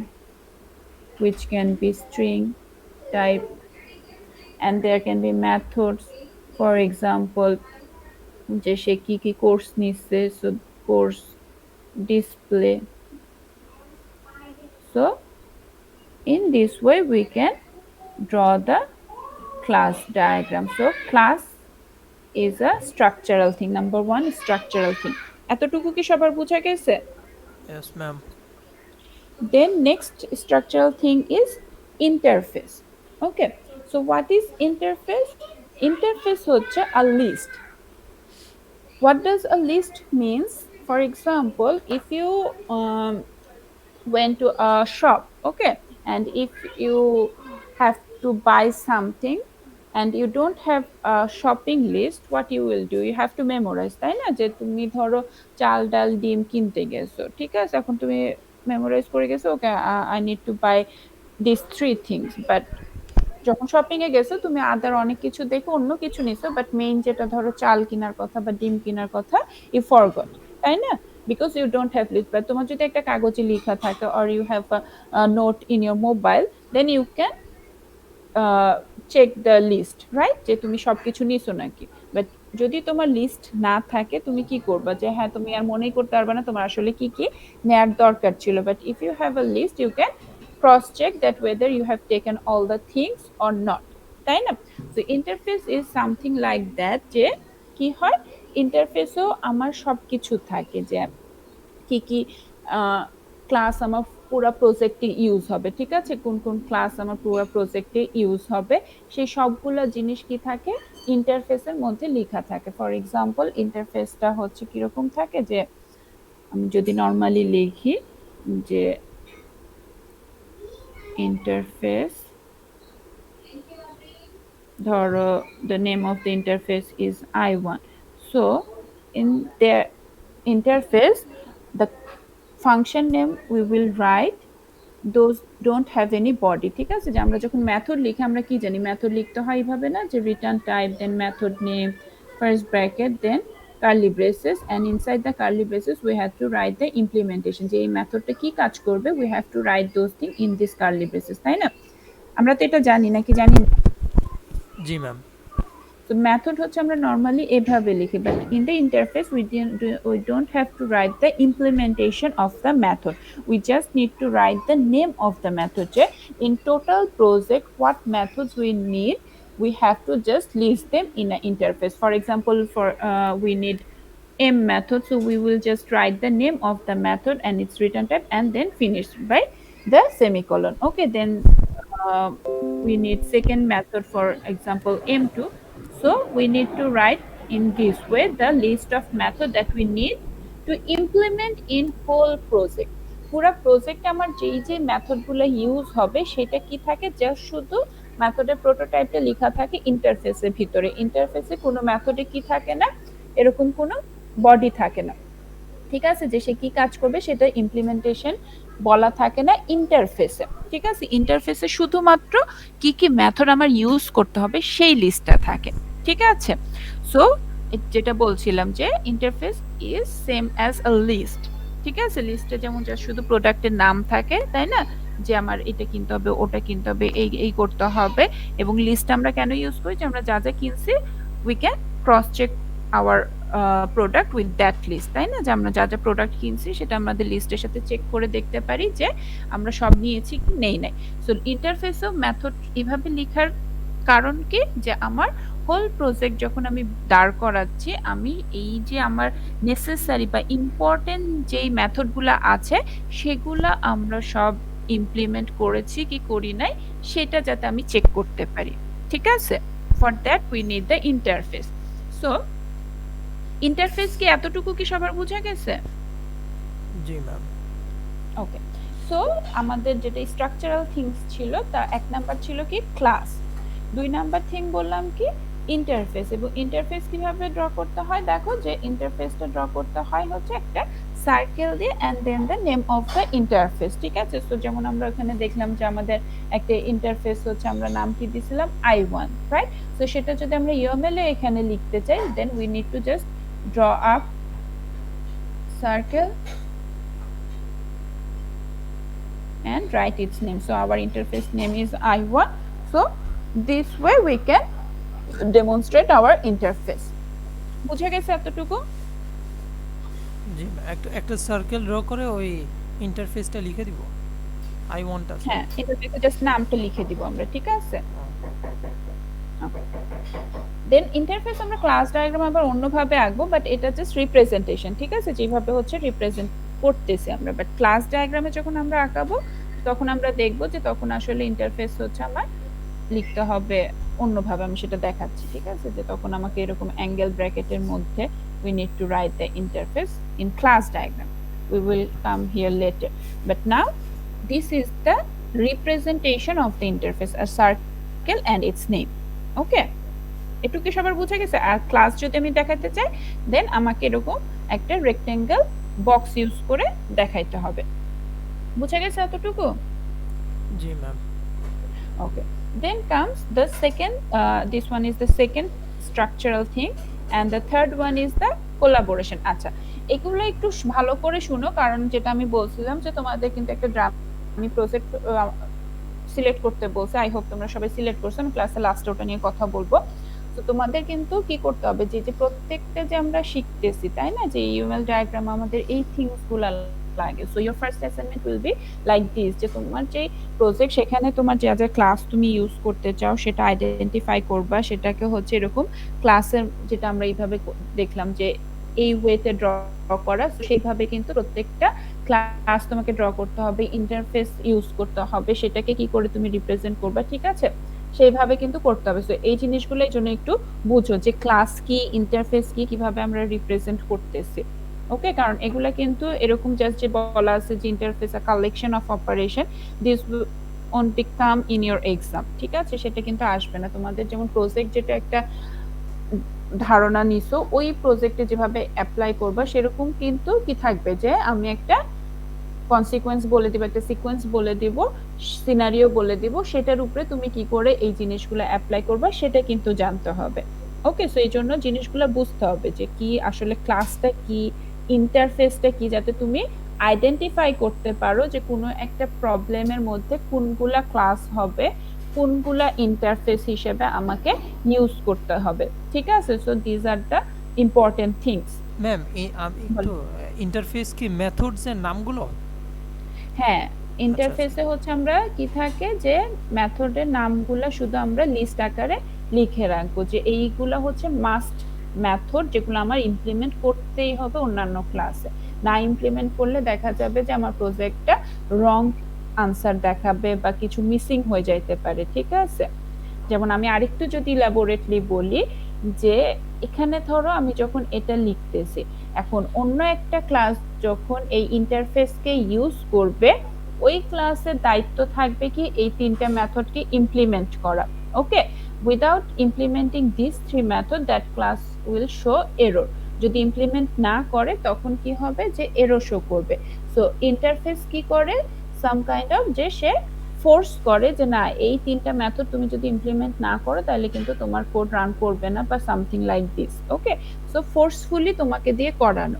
which can be string type and there can be methods, for example যে সে কি কি কোর্স নিচ্ছে, so course display. So in this way we can draw the class diagram. So class is a structural thing. Number 1 structural thing. এতটুকু কি সবার বোঝা গেছে? Yes, ma'am. Then next structural thing is interface. Okay, so what is interface? Interface হচ্ছে a list. What does a list means? For example, if you went to a shop, okay, and if you have to buy something and you don't have a shopping list, what you will do? You have to memorize, তাই না? যে তুমি ধরো চাল ডাল ডিম কিনতে গেছো, ঠিক আছে? এখন তুমি মেমোরাইজ করে গেছো, okay I need to buy this three things, but যখন শপিং এ গেছো তুমি আদার অনেক কিছু দেখে অন্য কিছু নিছো, বাট মেইন যেটা ধরো চাল কেনার কথা বা ডিম কেনার কথা ইউ ফরগট, তাই না? Because you don't have list. But তোমার যদি একটা কাগজে লেখা থাকে or you have a note in your mobile, then you can check the list, right? যে তুমি সবকিছু নিছো নাকি। বাট যদি তোমার লিস্ট না থাকে তুমি কি করবা? যে হ্যাঁ তুমি আর মনেই করতে পারবে না তোমার আসলে কি কি নেয়ার দরকার ছিল। But if you have a list you can cross check that whether you have taken all the things or not, তাই না? So interface is something like that, যে কি হয় ইন্টারফেসেও আমার সবকিছু থাকে, যে কি কি ক্লাস আমার পুরা প্রজেক্টে ইউজ হবে, ঠিক আছে? কোন কোন ক্লাস আমার পুরা প্রজেক্টে ইউজ হবে সেই সবগুলা জিনিস কি থাকে ইন্টারফেসের মধ্যে লেখা থাকে। ফর এক্সাম্পল ইন্টারফেসটা হচ্ছে কিরকম থাকে, যে আমি যদি নর্মালি লিখি যে ইন্টারফেস, ধরো the name of the interface is I1, so in the interface the function name we will write those don't have any body, ঠিক আছে? যে আমরা যখন মেথড লিখি আমরা কি জানি মেথড লিখতে হয় এইভাবে না, যে return type then method name first bracket then curly braces, and inside the curly braces we have to write the implementation, যে এই মেথডটা কি কাজ করবে we have to write those things in this curly braces, তাই না? আমরা তো এটা জানি নাকি জানি না? জি ম্যাম। So method হচ্ছে আমরা normally এভাবে লিখি, but in the interface we don't have to write the implementation of the method. We just need to write the name of the method. যে in total project what methods we need, we have to just list them in an interface. For example, for we need m method, so we will just write the name of the method and its return type and then finish by the semicolon. Okay, then we need second method, for example m2, so we need to write in this way the list of method that we need to implement in whole project. পুরা প্রজেক্টে আমার যেই যে মেথডগুলো ইউজ হবে সেটা কি থাকে, জাস্ট শুধু মেথডের প্রোটোটাইপটা লেখা থাকে ইন্টারফেসের ভিতরে। ইন্টারফেসে কোনো মেথডে কি থাকে না, এরকম কোনো বডি থাকে না, ঠিক আছে? যে সে কি কাজ করবে সেটা ইমপ্লিমেন্টেশন বলা থাকে না ইন্টারফেসে, ঠিক আছে? ইন্টারফেসে শুধুমাত্র কি কি মেথড আমার ইউজ করতে হবে সেই লিস্টটা থাকে, ঠিক আছে? সো যেটা বলছিলাম যে interface is same as a list, ঠিক আছে? লিস্টে যেমন যা শুধু প্রোডাক্টের নাম থাকে, তাই না? যে আমার এটা কিনতে হবে ওটা কিনতে হবে এই এই করতে হবে, এবং লিস্ট আমরা কেন ইউজ করি, যে আমরা যা যা কিনছি we can cross check our product with that list, তাই না? যে আমরা যা যা প্রোডাক্ট কিনছি সেটা আমাদের লিস্টের সাথে চেক করে দেখতে পারি যে আমরা সব নিয়েছি কি নেই নাই। সো ইন্টারফেসেও মেথড এভাবে লেখার কারণ কি, যে আমার হোল প্রজেক্ট যখন আমি দাঁড় করাচ্ছি আমি এই যে আমার নেসেসারি বা ইম্পর্টেন্ট যেই মেথডগুলো আছে সেগুলা আমরা সব ইমপ্লিমেন্ট করেছি কি করি নাই সেটা যাতে আমি চেক করতে পারি, ঠিক আছে? For that we need the interface. So interface কি এতটুকু কি সবার বোঝা গেছে? জি ম্যাম। ওকে, সো আমাদের যেটা স্ট্রাকচারাল থিংস ছিল তা এক নাম্বার ছিল কি ক্লাস, দুই নাম্বার থিং বললাম কি ইন্টারফেস। এবং ইন্টারফেস কিভাবে ড্র করতে হয়, দেখো যে ইন্টারফেসটা ড্র করতে হয় হচ্ছে একটা সার্কেল দিয়ে and then the name of the interface, ঠিক আছে? সো যেমন আমরা এখানে দেখলাম যে আমাদের একটা ইন্টারফেস হচ্ছে আমরা নাম কি দিয়েছিলাম I1, রাইট? সো সেটা যদি আমরা UML এ এখানে লিখতে চাই then we need to just draw up circle and write its name. So our interface name is I1. So this way we can demonstrate our interface. বুঝে গেছে এতটুকু? জি একটা একটা সার্কেল ড্র করে ওই ইন্টারফেসটা লিখে দিব আই ওয়ান্টটা। হ্যাঁ, ইন্টারফেসে জাস্ট নামটা লিখে দিব আমরা, ঠিক আছে? দেন ইন্টারফেস আমরা ক্লাস ডায়াগ্রাম আবার অন্যভাবে আঁকবো, বাট এটা জাস্ট রিপ্রেজেন্টেশন, ঠিক আছে? যেভাবে হচ্ছে রিপ্রেজেন্ট করতেছি আমরা, বাট ক্লাস ডায়াগ্রামে যখন আমরা আঁকাবো তখন আমরা দেখবো যে তখন আসলে ইন্টারফেস হচ্ছে আমার লিখতে হবে অন্যভাবে, আমি সেটা দেখাচ্ছি, ঠিক আছে? যে তখন আমাকে এরকম অ্যাঙ্গেল ব্র্যাকেটের মধ্যে we need to write the interface in class diagram. We will come here later, but now this is the representation of the interface, a circle and its name. Okay, একটু কি সবার বুঝে গেছে? আর ক্লাস যদি আমি দেখাতে চাই দেন আমাকে এরকম একটা রেক্টেঙ্গেল বক্স ইউজ করে দেখাইতে হবে। বুঝে গেছে এতটুকু? জি ma'am. Okay, then comes the second, this one is the second structural thing and the third one is the collaboration. আচ্ছা, এগুলো একটু ভালো করে শুনো, কারণ যেটা আমি বলছিলাম যে তোমাদের কিন্তু একটা আমি প্রজেক্ট সিলেক্ট করতে বলছে। আই হোপ তোমরা সবাই সিলেক্ট করছো, আমি ক্লাসে লাস্টে ওটা নিয়ে কথা বলবো। তো তোমাদের কিন্তু কি করতে হবে, যে যে প্রত্যেকটা যে আমরা শিখতেছি তাই না, যে ইউএমএল ডায়াগ্রাম আমাদের এই থিংসগুলো লাগে। So your first assignment will be like this, যে তোমার যে প্রজেক্ট সেখানে তোমার যা যা ক্লাস তুমি ইউজ করতে চাও সেটা আইডেন্টিফাই করবা, সেটাকে হচ্ছে এরকম ক্লাসের যেটা আমরা এইভাবে দেখলাম যে এই ওয়েতে ড্র করা, সেইভাবে কিন্তু প্রত্যেকটা ক্লাস তোমাকে ড্র করতে হবে, ইন্টারফেস ইউজ করতে হবে, সেটাকে কি করে তুমি রিপ্রেজেন্ট করবা, ঠিক আছে? সেইভাবে কিন্তু করতে হবে। সো এই জিনিসগুলো এই জন্য একটু বুঝো যে ক্লাস কি, ইন্টারফেস কি, কিভাবে আমরা রিপ্রেজেন্ট করতেছি। ওকে, কারণ এগুলা কিন্তু এরকম জাস্ট যে বলা আছে যে interface a collection of operation, this won't become in your exam, ঠিক আছে? সেটা কিন্তু আসবে না। তোমাদের যেমন প্রজেক্ট যেটা একটা ধারণা নিছো, ওই প্রজেক্টে যেভাবে অ্যাপ্লাই করবা সেরকম কিন্তু কি থাকবে যে আমি একটা কনসিকোয়েন্স বলে দিব, একটা সিকোয়েন্স বলে দিব, সিনারিও বলে দিব, সেটার উপরে তুমি কি করে এই জিনিসগুলো অ্যাপ্লাই করবা সেটা কিন্তু জানতে হবে। ওকে, সো এই জন্য জিনিসগুলো বুঝতে হবে যে কি আসলে ক্লাসটা কি, ইন্টারফেসটা কি, যাতে তুমি আইডেন্টিফাই করতে পারো যে কোনো একটা প্রবলেমের মধ্যে কোনগুলা ক্লাস হবে, কোনগুলা ইন্টারফেস হিসেবে আমাকে ইউজ করতে হবে, ঠিক আছে? So these are the important things. Ma'am আমি একটু ইন্টারফেস কি মেথডস এর নামগুলো? হ্যাঁ, আচ্ছা ইন্টারফেসে হচ্ছে আমরা কি থাকে যে মেথডের নামগুলা শুধু আমরা লিস্ট আকারে লিখে রাখবো যে এইগুলা হচ্ছে মাস্ট মেথড, যেগুলো আমার ইমপ্লিমেন্ট করতেই হবে অন্যান্য ক্লাসে। না ইমপ্লিমেন্ট করলে দেখা যাবে যে আমার প্রজেক্টটা রং আনসার দেখাবে বা কিছু মিসিং হয়ে যাইতে পারে, ঠিক আছে? যেমন আমি আরেকটু যদি ইলাবোরেটলি বলি যে এখানে ধরো আমি যখন এটা লিখতেছি, এখন অন্য একটা ক্লাস যখন এই ইন্টারফেসকে ইউজ করবে, ওই ক্লাসের দায়িত্ব থাকবে কি এই তিনটা মেথডকে ইমপ্লিমেন্ট করা। Okay, without implementing this three method that class will show error. যদি ইমপ্লিমেন্ট না করে তখন কি হবে যে এরর শো করবে। সো ইন্টারফেস কি করে, সাম কাইন্ড অফ যে সে ফোর্স করে যে না এই তিনটা মেথড তুমি যদি ইমপ্লিমেন্ট না করো তাহলে কিন্তু তোমার কোড রান করবে না বা something like this. Okay, so forcefully তোমাকে দিয়ে করানো,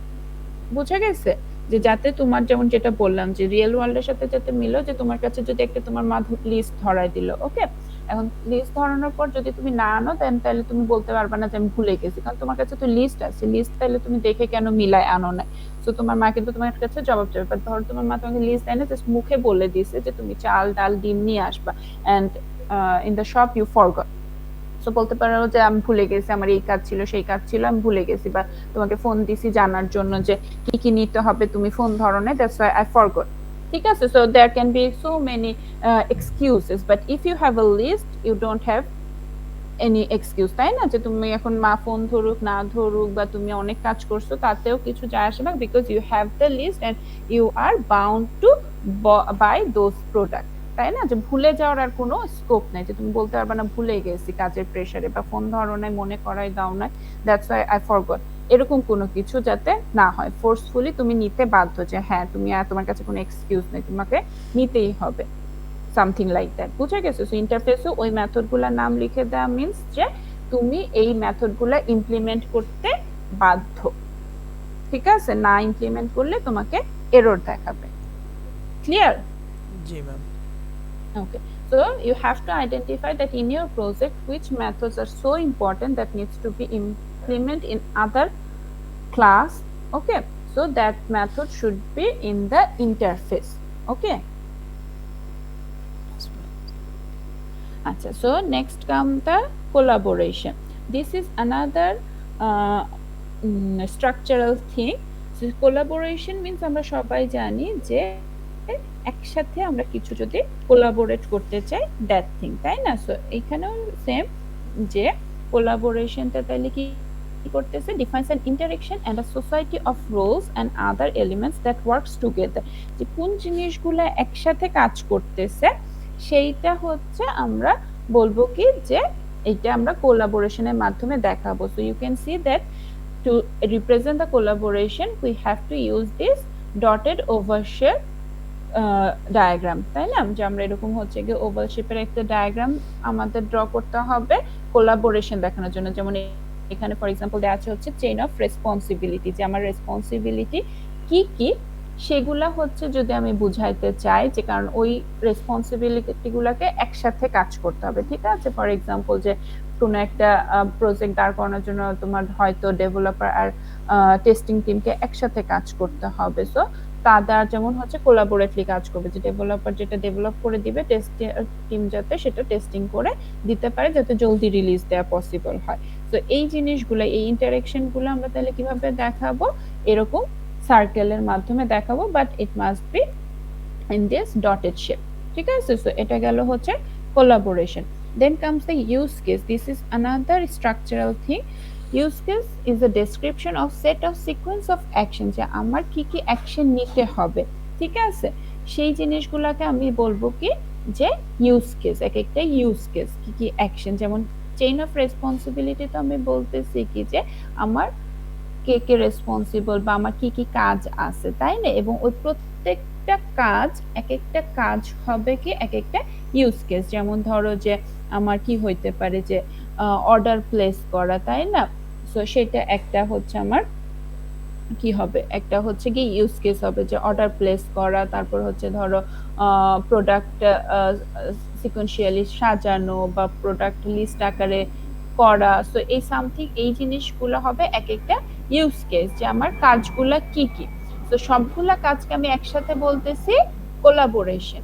বোঝা গেছে? যে যাতে তোমার যেমন যেটা বললাম যে রিয়েল ওয়ার্ল্ডের সাথে যাতে মিলো, যে তোমার কাছে যদি একটা তোমার মাধুর লিস্ট ধরাই দিল, ওকে, এখন লিস্ট ধরানোর পর যদি তুমি না আনো দেন তাহলে তুমি বলতে পারবে না যে আমি ভুলে গেছি, কারণ তোমার কাছে তো লিস্ট আছে, লিস্ট তাহলে তুমি দেখে কেন মিলাই আনো না? সো তোমার মা কিন্তু তোমার কাছে জবাব দেবে। বাট ধরো তোমার মা তোমাকে লিস্ট দেয় না, জাস্ট মুখে বলে দিছে যে তুমি চাল ডাল ডিম নিয়ে আসবা, and in the shop you forgot. So বলতে পারো যে আমি ভুলে গেছি, আমার এই কাজ ছিল সেই কাজ ছিল আমি ভুলে গেছি, বা তোমাকে ফোন দিছি জানার জন্য যে কি কি নিতে হবে, তুমি ফোন ধরো না, দ্যাটস ওয়াই আই ফরগট, ঠিক আছে? So there can be so many excuses, but if you have a list you don't have any excuse, তাই না? যে তুমি এখন মা ফোন ধরুক না ধরুক বা তুমি অনেক কাজ করছো তাতেও কিছু যায় আসে না, because you have the list and you are bound to buy those product, তাই না? যে ভুলে যাওয়ার আর কোনো স্কোপ নাই, যে তুমি বলতে পারবে না ভুলে গেছি কাজের প্রেসারে বা ফোন ধরো নাই, মনে করাই দাও নাই, দ্যাটস ওয়াই আই ফরগট, এরকম কোনো কিছু যাতে না হয়। ফোর্সফুলি তুমি নিতে বাধ্য যে হ্যাঁ তুমি আর তোমার কাছে কোনো এক্সকিউজ নেই, তোমাকে নিতেই হবে, সামথিং লাইক দ্যাট, বুঝে গেছো? সো ইন্টারফেসে ওই মেথডগুলোর নাম লিখে দেওয়া মিন্স যে তুমি এই মেথডগুলো ইমপ্লিমেন্ট করতে বাধ্য, ঠিক আছে? না ইমপ্লিমেন্ট করলে তোমাকে এরর দেখাবে। Clear? G ma'am. Okay, so you have to identify that in your project which methods are so important that needs to be implemented in other class. Okay, so that method should be in the interface. Okay. Acha, so next come the collaboration. This is another structural thing. So collaboration means আমরা সবাই জানি যে একসাথে আমরা কিছু যদি কোলাবোরেট করতে চাই, দ্যাট থিং, তাই না? সো এখানেও সেম যে কোলাবোরেশনটা তাহলে কি করতেছে, defines an interaction and a society of roles and other elements that works together, যে কোন জিনিসগুলো একসাথে কাজ করতেছে সেইটা হচ্ছে আমরা বলবো কি যে এটা আমরা কোলাবোরেশনের মাধ্যমে দেখাবো। So you can see that to represent the collaboration we have to use this dotted oval shape diagram, তাই না? যে আমরা এরকম হচ্ছে গিয়ে ওভাল শেপের একটা ডায়াগ্রাম আমাদের ড্র করতে হবে কোলাবোরেশন দেখানোর জন্য। যেমন এখানে ফর এক্সাম্পল দেওয়া আছে হচ্ছে চেইন অফ রেসপন্সিবিলিটি, যে আমার রেসপন্সিবিলিটি কি কি সেগুলা হচ্ছে যদি আমি বুঝাইতে চাই, যে কারণ ওই রেসপন্সিবিলিটিগুলোকে একসাথে কাজ করতে হবে, ঠিক আছে? ফর এক্সাম্পল যে কোনো একটা প্রজেক্ট দাঁড় করানোর জন্য তোমার হয়তো ডেভেলপার আর টেস্টিং টিমকে একসাথে কাজ করতে হবে। সো তারা যেমন হচ্ছে কোলাবোরেটলি কাজ করবে, যে ডেভেলপার যেটা ডেভেলপ করে দিবে টেস্টিং টিম যাতে সেটা টেস্টিং করে দিতে পারে যাতে জলদি রিলিজ দেওয়া পসিবল হয়। তো এই জিনিসগুলো, এই ইন্টারেকশনগুলো আমরা তাহলে কিভাবে দেখাবো, এরকম সার্কেলের মাধ্যমে দেখাবো, but it must be in this dotted shape. ঠিক আছে, so এটা গেল হচ্ছে collaboration. Then comes the use case. This is another structural thing. Use case is a description of set of sequence of action, যে আমার কি কি অ্যাকশন নিতে হবে, ঠিক আছে, সেই জিনিসগুলোকে আমি বলবো কি যে ইউজ কেস। এক একটা ইউজ কেস কি কি অ্যাকশন, যেমন চেইন অফ রেসপন্সিবিলিটি তো আমি বলতেছি কি যে আমার কে কে রেসপন্সিবল বা আমার কি কি কাজ আছে, তাই না, এবং ওই প্রত্যেকটা কাজ এক একটা কাজ হবে কি এক একটা ইউজ কেস। যেমন ধরো যে আমার কি হইতে পারে যে অর্ডার প্লেস করা, তাই না, সো সেটা একটা হচ্ছে আমার কি হবে, একটা হচ্ছে কি ইউজ কেস হবে যে অর্ডার প্লেস করা। তারপর হচ্ছে ধরো প্রোডাক্ট সিকোয়েন্সিয়ালি সাজানো বা প্রোডাক্ট লিস্ট আকারে করা। সো এই সামথিং এই জিনিসগুলো হবে এক একটা ইউজ কেস, যে আমার কাজগুলা কি কি। তো সবগুলা কাজকে আমি একসাথে বলতেছি কোলাবোরেশন।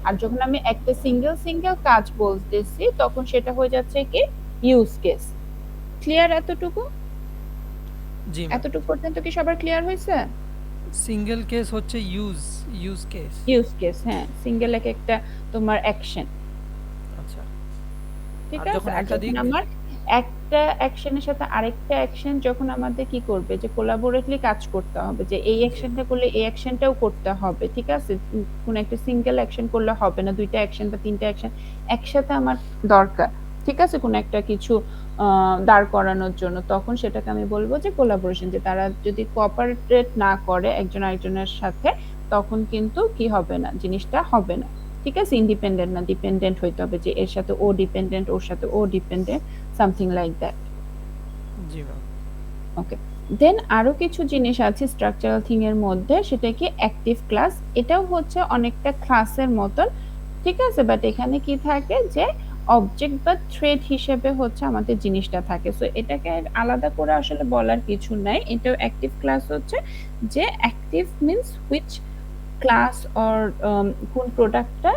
আর যখন আমি একটা সিঙ্গেল সিঙ্গেল কাজ বলতেছি তখন সেটা হয়ে যাচ্ছে কি ইউজ কেস। ক্লিয়ার এতটুকু? জি ম্যাম। এতটুকু পর্যন্ত কি সবার ক্লিয়ার হয়েছে? সিঙ্গেল কেস হচ্ছে ইউজ কেস। ইউজ কেস, হ্যাঁ, সিঙ্গেল এক একটা তোমার অ্যাকশন, আচ্ছা। ঠিক আর আছে। যখন আর একাধিক যখন আমার একটা অ্যাকশনের সাথে আরেকটা অ্যাকশন যখন আমাদের কি করবে যে কোলাবোরেটলি কাজ করতে হবে, যে এই জি অ্যাকশনটা করলে এই অ্যাকশনটাও করতে হবে, ঠিক আছে, কোন একটা সিঙ্গেল অ্যাকশন করলে হবে না, দুইটা অ্যাকশন বা তিনটা অ্যাকশন একসাথে আমার দরকার, ঠিক আছে, কোন একটা কিছু দাঁড় করানোর জন্য, তখন সেটাকে আমি বলবো যে কোলাবোরেশন। যে তারা যদি কোঅপারেট না করে একজন আরেকজনের সাথে তখন কিন্তু কি হবে না, জিনিসটা হবে না, ঠিক আছে, ইন্ডিপেন্ডেন্ট না ডিপেন্ডেন্ট হইতে হবে, যে এর সাথে ও ডিপেন্ডেন্ট, ওর সাথে ও ডিপেন্ডেন্ট, সামথিং লাইক দ্যাট। জি ম্যাম। ওকে, দেন আরো কিছু জিনিস আছে স্ট্রাকচারাল থিং এর মধ্যে, সেটা কি অ্যাক্টিভ ক্লাস। এটাও হচ্ছে অনেকটা ক্লাসের মতন, ঠিক আছে, বাট এখানে কি থাকে যে অবজেক্ট বা থ্রেড হিসেবে হচ্ছে আমাদের জিনিসটা থাকে। সো এটাকে আলাদা করে আসলে বলার কিছু নাই, এটাও অ্যাক্টিভ ক্লাস হচ্ছে যে active means which class or কোন প্রোডাক্টটা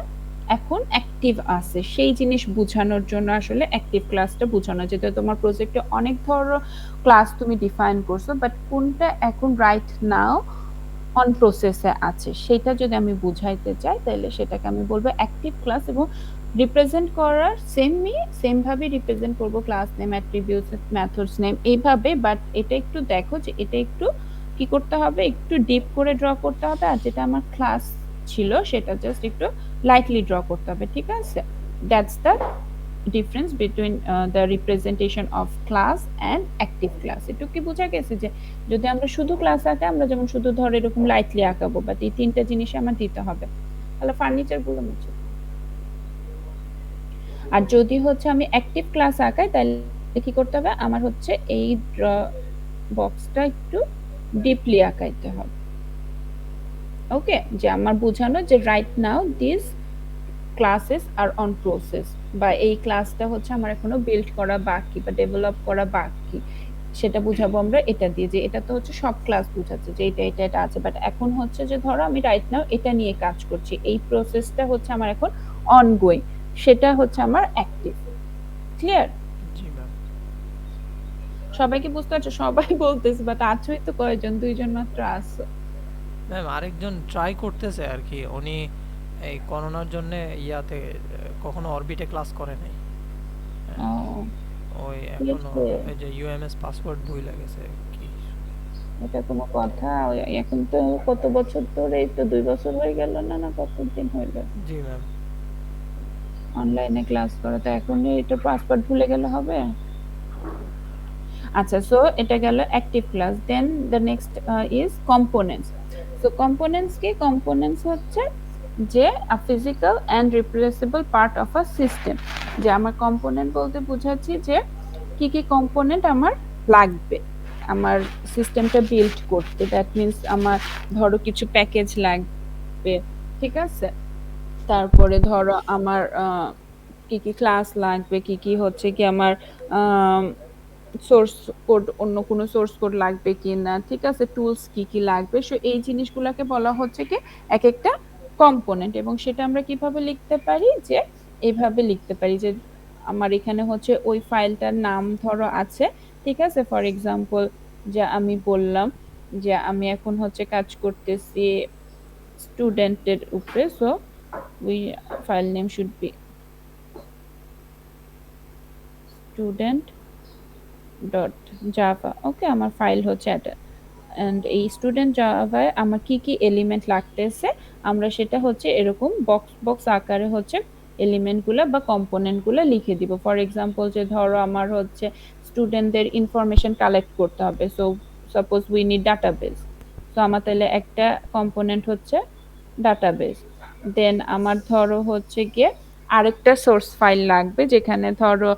এখন অ্যাক্টিভ আছে সেই জিনিস বোঝানোর জন্য আসলে অ্যাক্টিভ ক্লাসটা বোঝানো। যেটা তোমার প্রজেক্টে অনেক ধরনের ক্লাস তুমি ডিফাইন করছো, বাট কোনটা এখন রাইট নাও অন প্রসেসে আছে সেটা যদি আমি বুঝাইতে চাই তাহলে সেটাকে আমি বলবো অ্যাক্টিভ ক্লাস। এবং রিপ্রেজেন্ট করার সেম ভাবে রিপ্রেজেন্ট করব, class name, attributes, methods name এইভাবে, বাট এটা একটু দেখো যে এটা একটু কি করতে হবে, একটু ডিপ করে ড্র করতে হবে, আর যেটা আমার ক্লাস ছিল সেটা জাস্ট একটু লাইটলি ড্র করতে হবে, ঠিক আছে। That's the difference between the representation of class and active class. এটুকু কি বোঝা গেছে যে যদি আমরা শুধু ক্লাস আঁকে, আমরা যেমন শুধু ধর এরকম লাইটলি আঁকাবো, বাট এই তিনটা জিনিস আমার দিতে হবে। তাহলে ফার্নিচার গুলো মুছে। আর যদি হচ্ছে আমি অ্যাক্টিভ ক্লাস আঁকাই তাহলে কি করতে হবে, আমার হচ্ছে এই ড্র বক্সটা একটু ডিপলি আঁকাইতে হবে। ওকে, যে আমার বোঝানো যে right now this classes are on process, বা এই ক্লাসটা হচ্ছে আমার এখনো বিল্ড করা বাকি বা ডেভেলপ করা বাকি, সেটা বুঝাবো আমরা এটা দিয়ে। যে এটা তো হচ্ছে সব ক্লাস বুঝাচ্ছে যে এটা এটা এটা আছে, বাট এখন হচ্ছে যে ধরো আমি রাইট নাও এটা নিয়ে কাজ করছি, এই প্রসেসটা হচ্ছে আমার এখন অনগোয়িং, সেটা হচ্ছে আমার অ্যাক্টিভ। ক্লিয়ার? জি ম্যাম। সবাই কি বুঝতে পারছো? সবাই বলতেছে, বাট আছোই তো কয়জন, দুইজন মাত্র আছো। ম্যাম আরেকজন ট্রাই করতেছে আর কি, উনি এই করোনার জন্য ইয়াতে কখনো অরবিটে ক্লাস করে নাই। ও, ওই ঠিক এখনো আছে, এই যে ইউএমএস পাসওয়ার্ড ভুলে গেছে কি। এটা কোনো কথা? এখন তো কত বছর ধরে, এই তো 2 বছর হয়ে গেল না, না কতদিন হইলো জি ম্যাম। অনলাইনে ক্লাস করা, তো এখন এটা পাসওয়ার্ড ভুলে গেলে হবে? আচ্ছা, সো এটা গেল active class. Then the next is components. So components কি? কম্পোনেন্টস হচ্ছে যে a physical and replaceable part of a system. যে আমার কম্পোনেন্ট বলতে বোঝাচ্ছি যে কি কি কম্পোনেন্ট আমার লাগবে আমার সিস্টেমটা বিল্ড করতে। দ্যাট মিন্স আমার ধরো কিছু প্যাকেজ লাগবে, ঠিক আছে, তারপরে ধরো আমার কি কি ক্লাস লাগবে, কি কি হচ্ছে কি আমার সোর্স কোড, অন্য কোনো সোর্স কোড লাগবে কিনা, ঠিক আছে, টুলস কি কি লাগবে। সো এই জিনিসগুলোকে বলা হচ্ছে কি এক একটা কম্পোনেন্ট। এবং সেটা আমরা কিভাবে লিখতে পারি, যে এইভাবে লিখতে পারি যে আমার এখানে হচ্ছে ওই ফাইলটার নাম ধরো আছে, ঠিক আছে, ফর এক্সাম্পল যে আমি বললাম যে আমি এখন হচ্ছে কাজ করতেছি স্টুডেন্টের উপরে, so we file name should be student dot Java. Okay, আমার ফাইল হচ্ছে এটা। অ্যান্ড এই স্টুডেন্ট জাভায় আমার কি কি এলিমেন্ট লাগতেছে আমরা সেটা হচ্ছে এরকম বক্স বক্স আকারে হচ্ছে এলিমেন্টগুলো বা কম্পোনেন্টগুলো লিখে দিব। ফর এক্সাম্পল, যে ধরো আমার হচ্ছে স্টুডেন্টদের ইনফরমেশন কালেক্ট করতে হবে, so suppose we need database, so আমার তাহলে একটা কম্পোনেন্ট হচ্ছে ডাটাবেস। দেন আমার ধরো হচ্ছে গিয়ে আরেকটা সোর্স ফাইল লাগবে যেখানে ধরো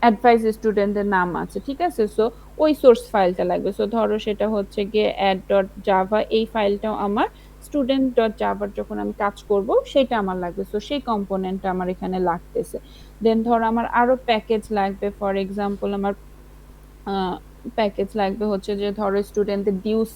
অ্যাডভাইস স্টুডেন্টদের নাম আছে, ঠিক আছে? সো ওই সোর্স ফাইলটা লাগবে। সো ধরো সেটা হচ্ছে গিয়ে add.java, এই ফাইলটাও আমার student.java যখন আমি কাজ করব সেটা আমার লাগবে। সো সেই কম্পোনেন্টটা আমার এখানে লাগতেছে। দেন ধরো আমার আরো প্যাকেজ লাগবে। ফর এক্সাম্পল, আমার প্যাকেজ লাগবে হচ্ছে যে ধরো স্টুডেন্টদের ডিউস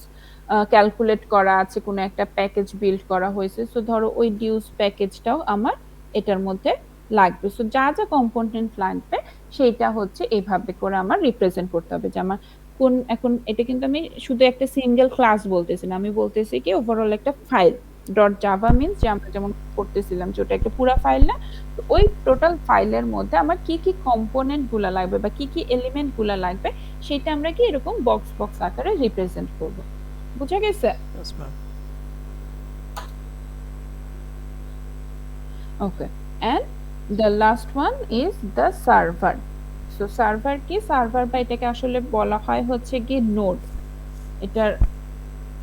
ক্যালকুলেট করা আছে, কোনো একটা প্যাকেজ বিল্ড করা হয়েছে, সো ধরো ওই ডিউস প্যাকেজটাও আমার এটার মধ্যে লাগবে। সো যা যা কম্পোনেন্ট লাগবে সেইটা হচ্ছে এইভাবে করে আমার রিপ্রেজেন্ট করতে হবে যে আমার কোন, এখন এটা কিন্তু আমি শুধু একটা সিঙ্গেল ক্লাস বলতেছি না, আমি বলতেছি কি ওভারঅল একটা ফাইল। ডট জাভা মিনস যে আমরা যেমন করতেছিলাম যে ওটা একটা পুরা ফাইল না, তো ওই টোটাল ফাইলের মধ্যে আমার কি কি কম্পোনেন্ট গুলা লাগবে বা কি কি এলিমেন্ট গুলা লাগবে সেটা আমরা কি এরকম বক্স বক্স আকারে রিপ্রেজেন্ট করব। বুঝা গেছে? Yes, ma'am. Okay, and the last one is the server. So server কি? সার্ভার বা এটাকে আসলে বলা হয় হচ্ছে কি নোড। এটার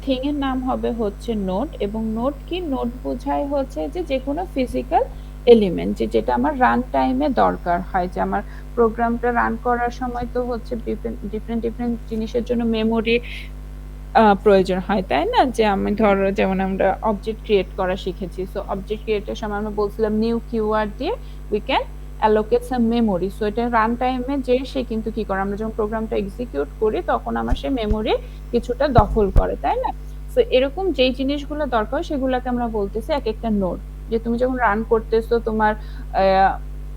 থিং এর নাম হবে হচ্ছে নোড। এবং নোড কি? নোড বোঝায় হচ্ছে যে যে কোনো ফিজিক্যাল এলিমেন্ট যেটা আমার রান টাইমে দরকার হয়, যে আমার প্রোগ্রামটা রান করার সময় তো হচ্ছে ডিফারেন্ট ডিফারেন্ট জিনিসের জন্য মেমোরি প্রয়োজন হয়, তাই না? যে আমি ধরো যেমন আমরা অবজেক্ট ক্রিয়েট করা শিখেছি, সো অবজেক্ট ক্রিয়েটের সময় আমরা বলছিলাম নিউ কিওয়ার্ড দিয়ে we can allocate some memory. So এটা রান টাইমে যে সে কিন্তু কি করে, আমরা যখন প্রোগ্রামটা এক্সিকিউট করি তখন আমার সে মেমোরি কিছুটা দখল করে, তাই না? সো এরকম যেই জিনিসগুলো দরকার সেগুলোকে আমরা বলতেছি এক একটা নোড। যে তুমি যখন রান করতেছো তোমার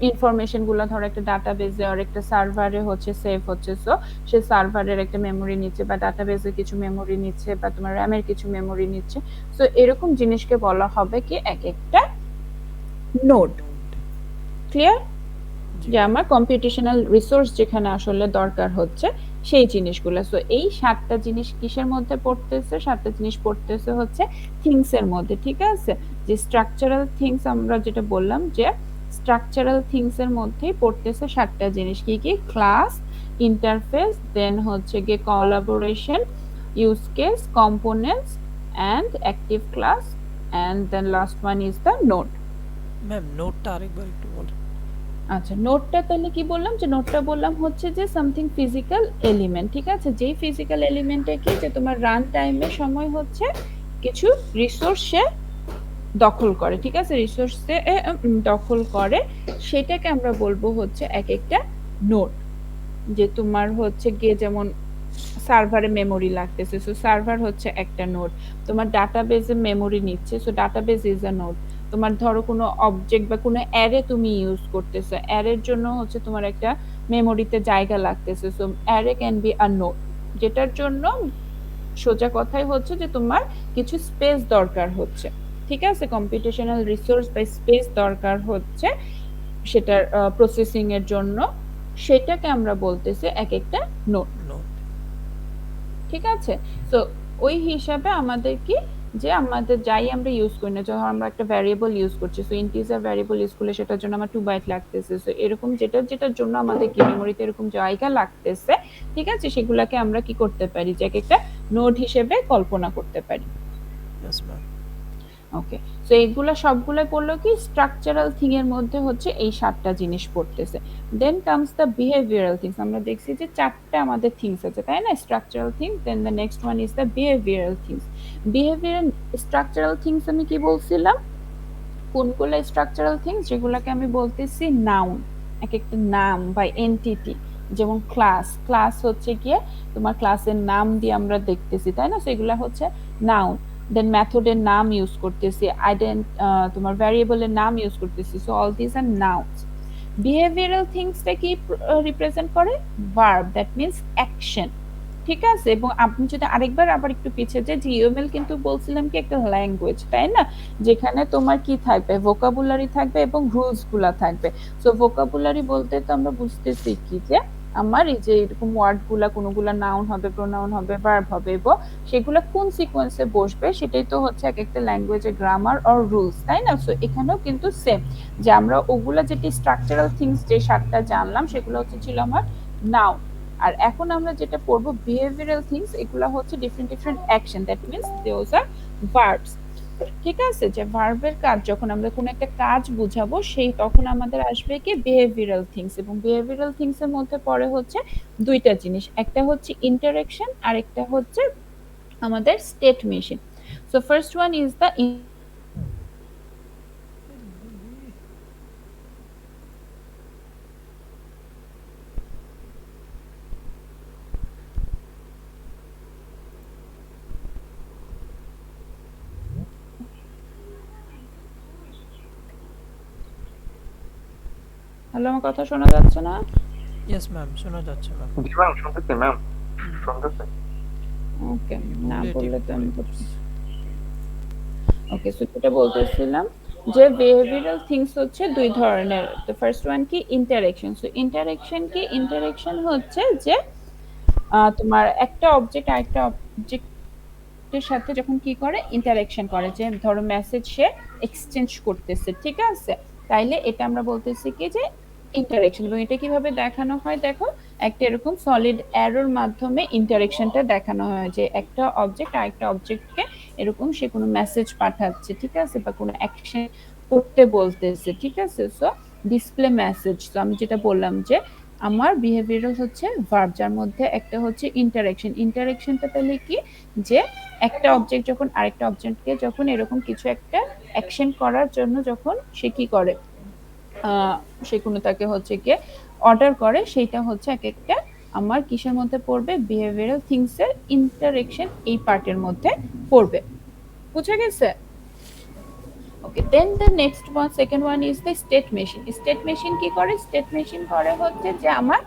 ইনফরমেশন গুলো ধরো একটা ডাটাবেজে আর একটা সার্ভারে হচ্ছে সেভ হচ্ছে, সো সে সার্ভারের একটা মেমোরি নিচ্ছে বা ডাটাবেজের কিছু মেমোরি নিচ্ছে বা তোমার র্যামের কিছু মেমোরি নিচ্ছে। সো এরকম জিনিসকে বলা হবে কি এক একটা নোড। ক্লিয়ার? জি যে ma'am. আমার কম্পিউটেশনাল রিসোর্স যেখানে আসলে দরকার হচ্ছে সেই জিনিসগুলো। সো এই 7টা জিনিস কিসের মধ্যে পড়তেছে? 7টা জিনিস পড়তেছে হচ্ছে থিংস এর মধ্যে, ঠিক আছে? যে স্ট্রাকচারাল থিংস আমরা যেটা বললাম, যে স্ট্রাকচারাল থিংস এর মধ্যেই পড়তেছে 7টা জিনিস। কি কি? ক্লাস, ইন্টারফেস, দেন হচ্ছে গিয়ে collaboration, use case, components and active class, and then last one is the node. Ma'am নোটটা আরেকবার একটু বলেন। আচ্ছা, নোটটা তাহলে কি বললাম? যে নোটটা বললাম হচ্ছে যে সামথিং ফিজিক্যাল এলিমেন্ট, ঠিক আছে? যেই ফিজিক্যাল এলিমেন্টটা কি, যে তোমার রান টাইমের সময় হচ্ছে কিছু রিসোর্সে দখল করে, ঠিক আছে? রিসোর্সে দখল করে, সেটাকে আমরা বলবো হচ্ছে এক একটা নোড। যে তোমার হচ্ছে গিয়ে যেমন সার্ভারে মেমোরি লাগতেছে, সো সার্ভার হচ্ছে একটা নোড। তোমার ডাটাবেজে মেমোরি নিচ্ছে, so database is a node. তোমার ধরো কোনো অবজেক্ট বা কোনো অ্যারে তুমি ইউজ করতেছো, অ্যারের জন্য হচ্ছে তোমার একটা মেমোরিতে জায়গা লাগতেছে, so array can be a node. যেটার জন্য সোজা কথাই হচ্ছে যে তোমার কিছু স্পেস দরকার হচ্ছে, ঠিক আছে? কম্পিউটেশনাল রিসোর্স বা স্পেস দরকার হচ্ছে সেটার প্রসেসিং এর জন্য, সেটাকে আমরা বলতেছি এক একটা নোড, নোট। ঠিক আছে? সো ওই হিসাবে আমাদের কি, যে আমাদের যাই আমরা ইউজ করি না, যখন আমরা একটা ভ্যারিয়েবল ইউজ করছি, সো ইন্টিজার ভ্যারিয়েবল ইউজ করলে সেটার জন্য আমার 2 বাইট লাগতেছে, সো এরকম যেটার জন্য আমাদের কি মেমোরিতে এরকম জায়গা লাগতেছে, ঠিক আছে? সেগুলাকে আমরা কি করতে পারি, যে এক একটা নোড হিসেবে কল্পনা করতে পারি। Yes ma'am. ওকে, সো এইগুলা সবগুলা পড়লো কি স্ট্রাকচারাল থিং এর মধ্যে হচ্ছে এই 7টা জিনিস পড়তেছে। Then comes the behavioural things. আমরা দেখছি যে 4টা আমাদের থিংস আছে, তাই না? Structural things, then the next one is the behavioural things. Behavioural structural things আমি কি বলছিলাম? কোনগুলো স্ট্রাকচারাল থিংস? যেগুলোকে আমি বলতেছি নাউন, এক একটা নাম বা এন্টিটি। যেমন ক্লাস, ক্লাস হচ্ছে গিয়ে তোমার ক্লাসের নাম দিয়ে আমরা দেখতেছি, তাই না? সেগুলা হচ্ছে নাউন। দেন মেথডের নাম ইউজ করতেছি, তোমার ভ্যারিয়েবলের নাম ইউজ করতেছি, so all this are nouns. Behavioral থিংসটা কি রিপ্রেজেন্ট করে? ভার্ব, দ্যাট মিন্স অ্যাকশন, ঠিক আছে? এবং আপনি যদি আরেকবার আবার একটু পিছিয়ে যাই যে ইউএমএল কিন্তু বলছিলাম কি একটা ল্যাঙ্গুয়েজ, তাই না? যেখানে তোমার কি থাকবে? ভোকাবুলারি থাকবে এবং রুলস গুলা থাকবে। সো ভোকাবুলারি বলতে তো আমরা বুঝতেছি কি যে আমার এই যে এরকম ওয়ার্ড গুলা কোনগুলা নাউন হবে, প্রোনাউন হবে, ভার্ব হবে এবং সেগুলা কোন সিকোয়েন্সে বসবে সেটাই তো হচ্ছে এক একটা ল্যাঙ্গুয়েজের গ্রামার অর রুলস, তাই না? সো এখানেও কিন্তু সেম যে আমরা ওগুলা যেটি স্ট্রাকচারাল থিংস যে ৭টা জানলাম সেগুলো হচ্ছে ছিল আমার নাউন। আর এখন আমরা যেটা পড়বো বিহেভিয়ারাল থিংস, এগুলা হচ্ছে different different action, that means those are verbs. ঠিক আছে, যে ভার্বের কাজ যখন আমরা কোনো একটা কাজ বুঝাবো সেই তখন আমাদের আসবে কি বিহেভিয়ারাল থিংস, এবং বিহেভিয়ারাল থিংস এর মধ্যে পড়ে হচ্ছে দুইটা জিনিস, একটা হচ্ছে ইন্টারেকশন আর একটা হচ্ছে আমাদের state machine. So first one is the hello, আমার কথা শোনা যাচ্ছে না? ইয়েস ম্যাম, শোনা যাচ্ছে ম্যাম। জি ম্যাম, শুনতেছি ম্যাম, শুনতেছি। ওকে, না রিলেটিভ বললে তো আমি পলিটিক্স। ওকে, সো যেটা বলতেছিলাম যে বিহেভিয়ারাল থিংস হচ্ছে দুই ধরনের। তো ফার্স্ট ওয়ান কি ইন্টারেকশন। সো ইন্টারেকশন কি? ইন্টারেকশন হচ্ছে যে তোমার একটা অবজেক্ট আরেকটা অবজেক্টের সাথে যখন কি করে ইন্টারেকশন করে, যে ধরো মেসেজ সে এক্সচেঞ্জ করতেছে, ঠিক আছে? তাইলে এটা আমরা বলতেছি কি যে ইন্টারেকশন। এবং এটা কিভাবে দেখানো হয় দেখো, একটা এরকম সলিড অ্যারোর মাধ্যমে ইন্টারেকশনটা দেখানো হয় যে একটা অবজেক্ট আরেকটা অবজেক্টকে এরকম সে কোনো মেসেজ পাঠাচ্ছে, ঠিক আছে, বা কোনো অ্যাকশন করতে বলতেছে, ঠিক আছে? So display message. তো আমি যেটা বললাম যে আমার বিহেভিয়ারাল হচ্ছে ভার্ব, যার মধ্যে একটা হচ্ছে ইন্টারেকশন। ইন্টারেকশনটা তাহলে কি, যে একটা অবজেক্ট যখন আরেকটা অবজেক্টকে যখন এরকম কিছু একটা অ্যাকশন করার জন্য যখন সে কি করে, সে কোনো তাকে হচ্ছে গিয়ে অর্ডার করে, সেইটা হচ্ছে এক একটা আমার কিসের মধ্যে পড়বে, বিহেভিয়ারাল থিংস এর ইন্টারেকশন এই পার্টের মধ্যে পড়বে। বুঝে গেছে? Okay, then the next one, second one is the state machine. State machine কি করে? স্টেট মেশিন করে হচ্ছে যে আমার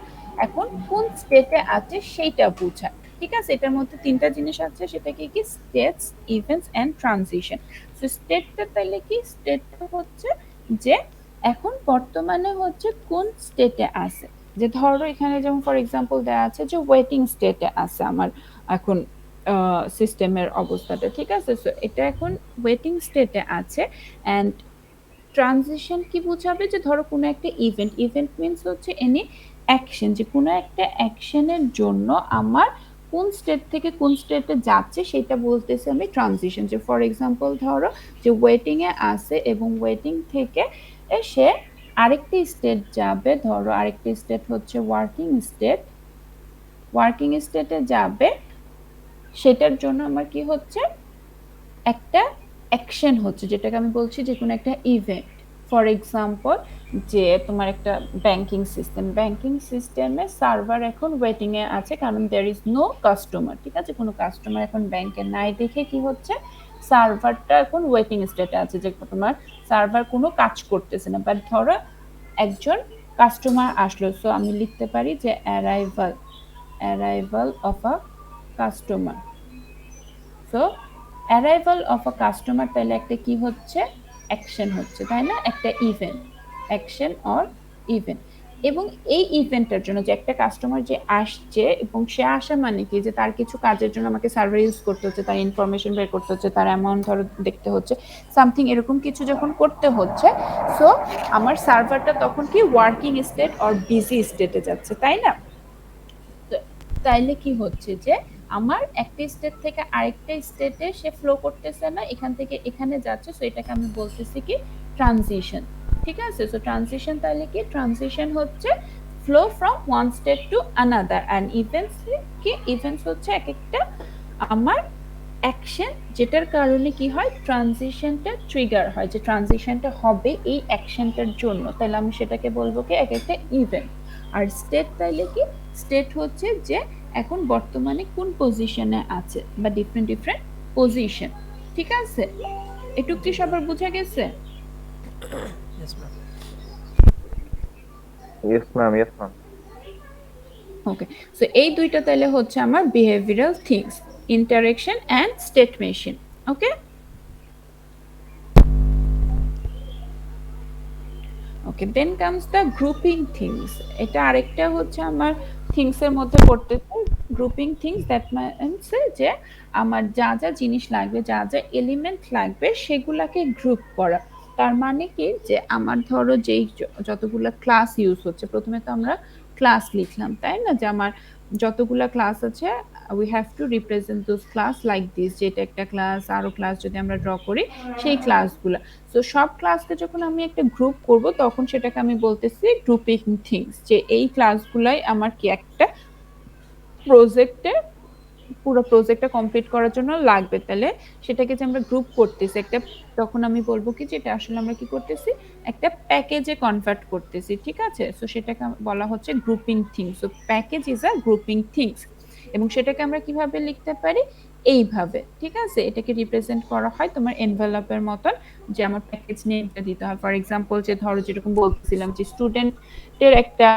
এখন কোন স্টেটে আছে সেইটা বোঝায়, ঠিক আছে? এটার মধ্যে তিনটা জিনিস আছে, সেটা কি কি? States, events and transition. So স্টেটটা তাহলে কি? স্টেটটা হচ্ছে যে এখন বর্তমানে হচ্ছে কোন স্টেটে আছে। যে ধরো এখানে যেমন ফর এক্সাম্পল দেওয়া আছে যে ওয়েটিং স্টেটে আছে আমার এখন সিস্টেমের অবস্থাটা, ঠিক আছে? সো এটা এখন ওয়েটিং স্টেটে আছে। অ্যান্ড ট্রানজিশন কি বোঝাবে? যে ধরো কোনো একটা ইভেন্ট, ইভেন্ট মিনস হচ্ছে এনি অ্যাকশন, যে কোনো একটা অ্যাকশনের জন্য আমার কোন স্টেট থেকে কোন স্টেটে যাচ্ছে সেটা বলতেছে আমি ট্রানজিশন। যে ফর এক্সাম্পল ধরো যে ওয়েটিং এ আছে এবং ওয়েটিং থেকে সে আরেকটি স্টেট যাবে, ধরো আরেকটি স্টেট হচ্ছে ওয়ার্কিং স্টেট, ওয়ার্কিং স্টেটে যাবে, সেটার জন্য আমার কি হচ্ছে একটা অ্যাকশন হচ্ছে, যেটাকে আমি বলছি যে কোনো একটা ইভেন্ট। ফর এক্সাম্পল যে তোমার একটা ব্যাংকিং সিস্টেম, ব্যাংকিং সিস্টেমে সার্ভার এখন ওয়েটিং এ আছে কারণ দেয়ার ইজ নো কাস্টমার, ঠিক আছে? কোনো কাস্টমার এখন ব্যাংকে নাই দেখে কি হচ্ছে, সার্ভারটা এখন ওয়েটিং স্টেটে আছে, যে তোমার সার্ভার কোনো কাজ করতেছে না। বাট ধরো একজন কাস্টমার আসলো, সো আমি লিখতে পারি যে arrival, arrival of a customer. So arrival of a customer তাহলে একটা কি হচ্ছে, অ্যাকশন হচ্ছে, তাই না? একটা ইভেন্ট, অ্যাকশন অর ইভেন্ট। এবং এই ইভেন্টের জন্য যে একটা কাস্টমার যে আসছে এবং সে আসা মানে কি, যে তার কিছু কাজের জন্য আমাকে সার্ভার ইউজ করতে হচ্ছে, তার ইনফরমেশন বের করতে হচ্ছে, তার অ্যামাউন্ট ধরো দেখতে হচ্ছে, সামথিং এরকম কিছু যখন করতে হচ্ছে, সো আমার সার্ভারটা তখন কি ওয়ার্কিং স্টেট অর বিজি স্টেটে যাচ্ছে, তাই না? তো তাইলে কি হচ্ছে যে আমার একটা স্টেট থেকে আরেকটা স্টেটে সে ফ্লো করতেছে না, এখান থেকে এখানে যাচ্ছে, সো এটাকে আমি বলতেছি কি ট্রানজিশন, ঠিক আছে? সো ট্রানজিশন তাহলে কি? ট্রানজিশন হচ্ছে flow from one state to another. And events কি? ইভেন্টস হচ্ছে এক একটা আমার অ্যাকশন, যেটার কারণে কি হয়, ট্রানজিশনটা ট্রিগার হয়, যে ট্রানজিশনটা হবে এই অ্যাকশনটার জন্য, তাহলে আমি সেটাকে বলবো কি এক একটা ইভেন্ট। আর স্টেট তাইলে কি? স্টেট হচ্ছে যে এখন বর্তমানে কোন পজিশনে আছে, বা ডিফারেন্ট ডিফারেন্ট পজিশন, ঠিক আছে? এটুক কি সবার বোঝা গেছে? Yes ma'am. Yes ma'am, yes ma'am. Okay, so এই দুইটা তাহলে হচ্ছে আমার behavioral things, interaction and state machine. Okay okay, then comes the grouping things. এটা আরেকটা হচ্ছে আমার থিংস এর মধ্যে পড়তেছে। গ্রুপিং থিংস দ্যাট মিনস যে আমার যা যা জিনিস লাগবে, যা যা এলিমেন্ট লাগবে সেগুলাকে গ্রুপ করা। তার মানে কি যে আমার ধরো যেই যতগুলা ক্লাস ইউজ হচ্ছে, প্রথমে তো আমরা ক্লাস লিখলাম তাই না, যে আমার যতগুলা ক্লাস আছে we have to represent those class like this, যেটা একটা ক্লাস, আরো ক্লাস যদি আমরা ড্র করি সেই ক্লাসগুলা। তো সব ক্লাসকে যখন আমি একটা গ্রুপ করব তখন সেটাকে আমি বলতেছি গ্রুপিং থিংস, যে এই ক্লাসগুলাই আমার কি একটা প্রজেক্টে, পুরো প্রজেক্টটা কমপ্লিট করার জন্য লাগবে, তাহলে সেটাকে যে আমরা গ্রুপ করতেছি একটা, তখন আমি বলবো কি যে এটা আসলে আমরা কি করতেছি, একটা প্যাকেজে কনভার্ট করতেছি। ঠিক আছে, সো সেটাকে বলা হচ্ছে grouping things. So package is a grouping things, এবং সেটাকে আমরা কিভাবে লিখতে পারি, এইভাবে। ঠিক আছে, এটাকে রিপ্রেজেন্ট করা হয় তোমার এনভেলপের মতন, যে আমার প্যাকেজ নেমটা দিতে হয়। ফর এক্সাম্পল, যে ধরো যেরকম বলতেছিলাম যে স্টুডেন্টের একটা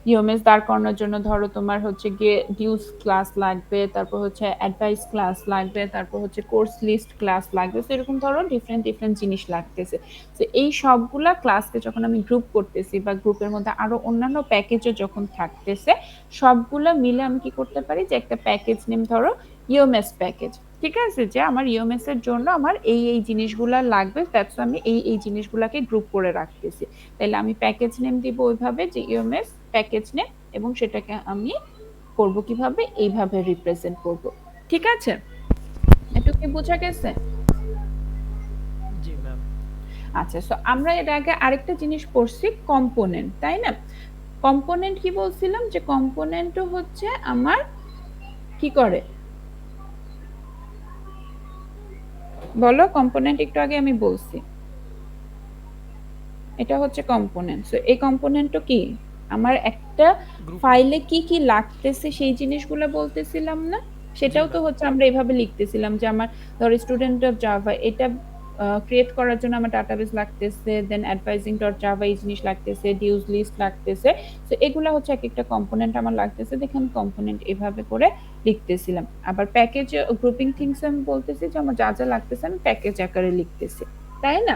ইউএমএস দাঁড় করানোর জন্য ধরো তোমার হচ্ছে গিয়ে ডিউস ক্লাস লাগবে, তারপর হচ্ছে অ্যাডভাইস ক্লাস লাগবে, তারপর হচ্ছে কোর্স লিস্ট ক্লাস লাগবে। তো এরকম ধরো ডিফারেন্ট ডিফারেন্ট জিনিস লাগতেছে। তো এই সবগুলা ক্লাসকে যখন আমি গ্রুপ করতেছি, বা গ্রুপের মধ্যে আরো অন্যান্য প্যাকেজও যখন থাকতেছে, সবগুলা মিলে আমি কি করতে পারি, যে একটা প্যাকেজ নেম ধরো ইউএমএস প্যাকেজ। ঠিক আছে, যে আমার ইউএমএস এর জন্য আমার এই এই জিনিসগুলা লাগবে, দ্যাটস আমি এই এই জিনিসগুলাকে গ্রুপ করে রাখতেছি। তাহলে আমি প্যাকেজ নেম দিব ওইভাবে যে ইউএমএস প্যাকেজ নেম, এবং সেটাকে আমি করব কিভাবে, এইভাবে রিপ্রেজেন্ট করব। ঠিক আছে, এটুকু কি বোঝা গেছে? জি ম্যাম। আচ্ছা, সো আমরা এর আগে আরেকটা জিনিস পড়ছি, কম্পোনেন্ট, তাই না? কম্পোনেন্ট কি বলছিলাম, যে কম্পোনেন্টও হচ্ছে আমার কি করে, বলো কম্পোনেন্ট, একটু আগে আমি বলছি এটা হচ্ছে কম্পোনেন্ট। সো এই কম্পোনেন্টও কি, আমার একটা গ্রুপিং। ফাইলে কি কি লাগতেছে সেই জিনিসগুলো বলতেছিলাম না, জি সেটাও তো ম্যাম। হচ্ছে আমরা এভাবে লিখতেছিলাম, যে আমার ধর স্টুডেন্ট ডট জাভা এটা ক্রিয়েট করার জন্য আমার ডাটাবেস লাগতেছে, দেন অ্যাডভাইজিং ডট জাভা এই জিনিস লাগতেছে, ডিউজ লিস্ট লাগতেছে। তো এগুলো হচ্ছে এক একটা কম্পোনেন্ট আমার লাগতেছে, দেখে আমি কম্পোনেন্ট এভাবে করে লিখতেছিলাম। আবার প্যাকেজ গ্রুপিং থিংস আমি বলতেছি যে আমার যা যা লাগতেছে আমি প্যাকেজ আকারে লিখতেছি, তাই না?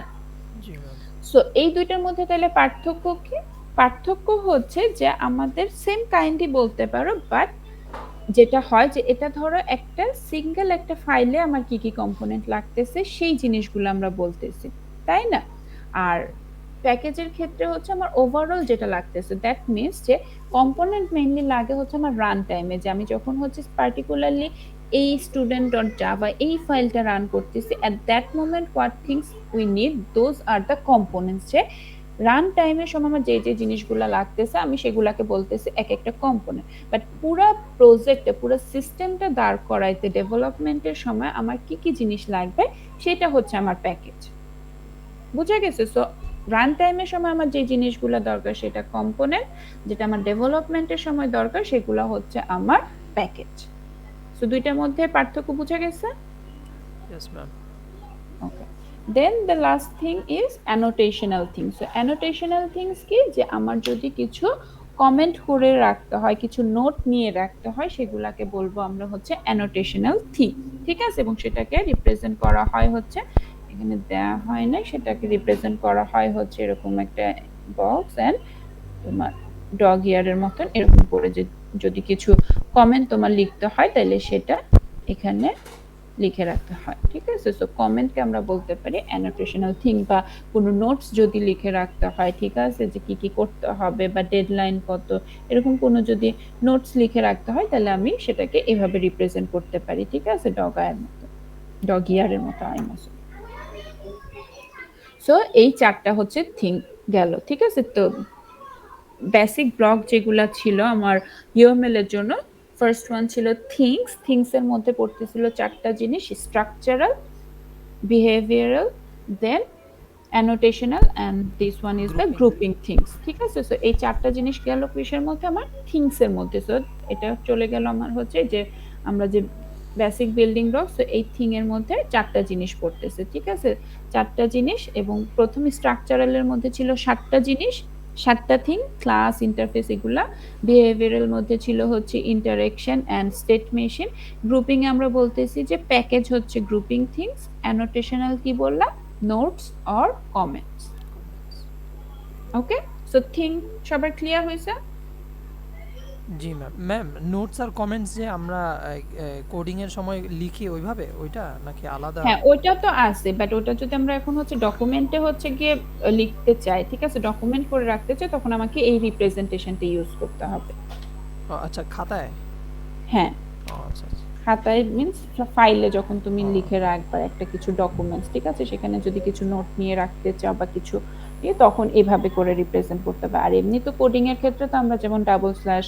জি ম্যাম। সো এই দুইটার মধ্যে তাহলে পার্থক্য কি? পার্থক্য হচ্ছে যে আমাদের সেম কাইন্ডই বলতে পারো, বাট যেটা হয় যে এটা ধরো একটা সিঙ্গেল একটা ফাইলে আমার কি কি কম্পোনেন্ট লাগতেছে সেই জিনিসগুলো আমরা বলতেছি, তাই না? আর প্যাকেজের ক্ষেত্রে হচ্ছে আমার ওভারঅল যেটা লাগতেছে, দ্যাট মিনস যে কম্পোনেন্ট মেইনলি লাগে হচ্ছে আমার রান টাইমে, যে আমি যখন হচ্ছে পার্টিকুলারলি এই স্টুডেন্ট ডট জাভা এই ফাইলটা রান করতেছি, at that moment what things we need, those are the components. যে রান টাইমের সময় আমার যে যে জিনিসগুলো লাগতেছে আমি সেগুলাকে বলতেছি এক একটা কম্পোনেন্ট। বাট পুরা প্রজেক্টে, পুরো সিস্টেমটা দাঁড় করাইতে ডেভেলপমেন্টের সময় আমার কি কি জিনিস লাগবে সেটা হচ্ছে আমার প্যাকেজ। বুঝা গেছে? সো রান টাইমের সময় আমার যে জিনিসগুলো দরকার সেটা কম্পোনেন্ট, যেটা আমার ডেভেলপমেন্টের সময় দরকার সেগুলো হচ্ছে আমার প্যাকেজ। সো দুইটার মধ্যে পার্থক্য বুঝা গেছে? Yes ma'am. Okay, then the last thing is annotational things. So annotational things কি, যে আমার যদি কিছু কমেন্ট করে রাখতে হয়, কিছু নোট নিয়ে রাখতে হয়, সেগুলাকে বলবো আমরা হচ্ছে অ্যানোটেশনাল থিং। ঠিক আছে, এবং সেটাকে রিপ্রেজেন্ট করা হয় হচ্ছে, এখানে দেওয়া হয় না, সেটাকে রিপ্রেজেন্ট করা হয় হচ্ছে এরকম একটা বক্স অ্যান্ড তোমার ডগ ইয়ারের মতন এরকম করে, যে যদি কিছু কমেন্ট তোমার লিখতে হয় তাহলে সেটা এখানে লিখে রাখতে হয়। ঠিক আছে, সো কমেন্টকে আমরা বলতে পারি অ্যানোটেশনাল থিং, বা কোনো নোটস যদি লিখে রাখতে হয়, ঠিক আছে, যে কি কি করতে হবে বা ডেডলাইন কত, এরকম কোনো যদি নোটস লিখে রাখতে হয় তাহলে আমি সেটাকে এভাবে রিপ্রেজেন্ট করতে পারি। ঠিক আছে, ডগ আয়ের মতো, ডগ ইয়ারের মতো আইনা। সো এই চারটা হচ্ছে থিং গেল। ঠিক আছে, তো বেসিক ব্লক যেগুলা ছিল আমার ইউএমএল এর জন্য, ফার্স্ট ওয়ান ছিল থিংস। থিংস এর মধ্যে পড়তেছিল চারটা জিনিস, structural, behavioral, then annotational, and this one is the grouping. grouping things. ঠিক আছে, সো এই চারটা জিনিস গেল কিসের মধ্যে, আমার থিংস এর মধ্যে। সো এটা চলে গেল আমার হচ্ছে যে আমরা যে বেসিক বিল্ডিং ব্লক, সো এই থিং এর মধ্যে চারটা জিনিস পড়তেছে। ঠিক আছে, চারটা জিনিস, এবং প্রথম স্ট্রাকচারাল এর মধ্যে ছিল সাতটা জিনিস, 7টা থিং, ক্লাস, ইন্টারফেস এগুলা। বিহেভিয়ারাল মধ্যে ছিল হচ্ছে interaction and state machine. Grouping এ আমরা বলতেছি যে প্যাকেজ হচ্ছে গ্রুপিং থিংস। অ্যানোটেশনাল কি বললাম? Notes or comments. Okay, so thing সবার ক্লিয়ার হয়েছে? জি ম্যাম। ম্যাম, নোটস আর কমেন্টস যে আমরা কোডিং এর সময় লিখি ওইভাবে, ওইটা নাকি আলাদা? হ্যাঁ, ওইটা তো আছে, বাট ওটা যদি আমরা এখন হচ্ছে ডকুমেন্টে হচ্ছে গিয়ে লিখতে চাই, ঠিক আছে, ডকুমেন্ট করে রাখতে চাই, তখন আমাকে এই রিপ্রেজেন্টেশনটা ইউজ করতে হবে। ও আচ্ছা, খাতায়? হ্যাঁ, ও আচ্ছা আচ্ছা। খাতায় মিন্স ফাইলে যখন তুমি ও, লিখে রাখবা একটা কিছু ডকুমেন্টস, ঠিক আছে, সেখানে যদি কিছু নোট নিয়ে রাখতে চাও বা কিছু তখন এভাবে করে রিপ্রেজেন্ট করতে হবে। আর এমনি তো কোডিং এর ক্ষেত্রে তো আমরা যেমন ডাবল স্ল্যাশ,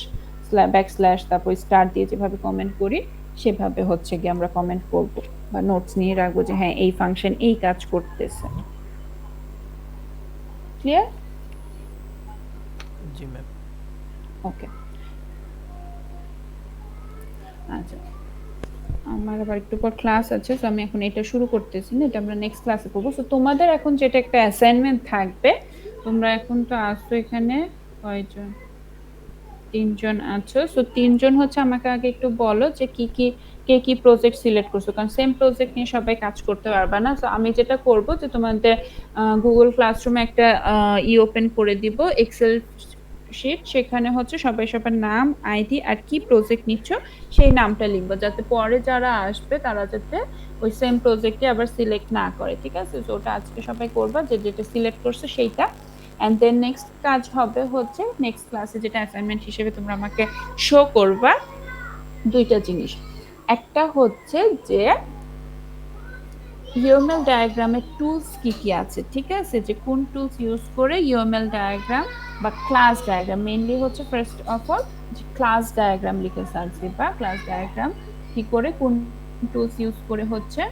ব্যাক স্ল্যাশ, তারপর স্টার দিয়ে যেভাবে কমেন্ট করি সেভাবে হচ্ছে গিয়ে আমরা কমেন্ট করব বা নোটস নিয়ে রাখবো যে হ্যাঁ এই ফাংশন এই কাজ করতেছে। ক্লিয়ার? জি ম্যাম। ওকে, আচ্ছা, আমার আবার একটু পর ক্লাস আছে, তো আমি এখন এটা শুরু করতেছি না, এটা আমরা নেক্সট ক্লাসে করবো। তো তোমাদের এখন যেটা একটা অ্যাসাইনমেন্ট থাকবে, তোমরা এখন তো আসছো এখানে কয়জন? 3 জন আছো। সো 3 জন হচ্ছে আমাকে আগে একটু বলো যে কি কি, কে কি প্রজেক্ট সিলেক্ট করছো, কারণ সেম প্রজেক্ট নিয়ে সবাই কাজ করতে পারবে না। সো আমি যেটা করব যে তোমাদের গুগল ক্লাসরুমে একটা ওপেন করে দিব, এক্সেল শিট, সেখানে হচ্ছে সবাই সবার নাম, আইডি আর কি প্রজেক্ট নিচ্ছ সেই নামটা লিখবো, যাতে পরে যারা আসবে তারা যাতে ওই সেম প্রজেক্টে আবার সিলেক্ট না করে, ঠিক আছে? তো ওটা আজকে সবাই করবা, যে যেটা সিলেক্ট করছো সেইটা। অ্যান্ড দেন নেক্সট কাজ হবে হচ্ছে নেক্সট ক্লাসে যেটা অ্যাসাইনমেন্ট হিসেবে তোমরা আমাকে শো করবা 2টা জিনিস। একটা হচ্ছে যে ইউএমএল ডায়াগ্রামের টুলস কি কি আছে, ঠিক আছে, যে কোন টুলস ইউজ করে ইউএমএল ডায়াগ্রাম বা ক্লাস ডায়াগ্রাম, মেইনলি হচ্ছে ফার্স্ট অফ অল যে ক্লাস ডায়াগ্রাম লিখে সার্চ দিবা, ক্লাস ডায়াগ্রাম কি করে, কোন টুলস ইউজ করে হচ্ছে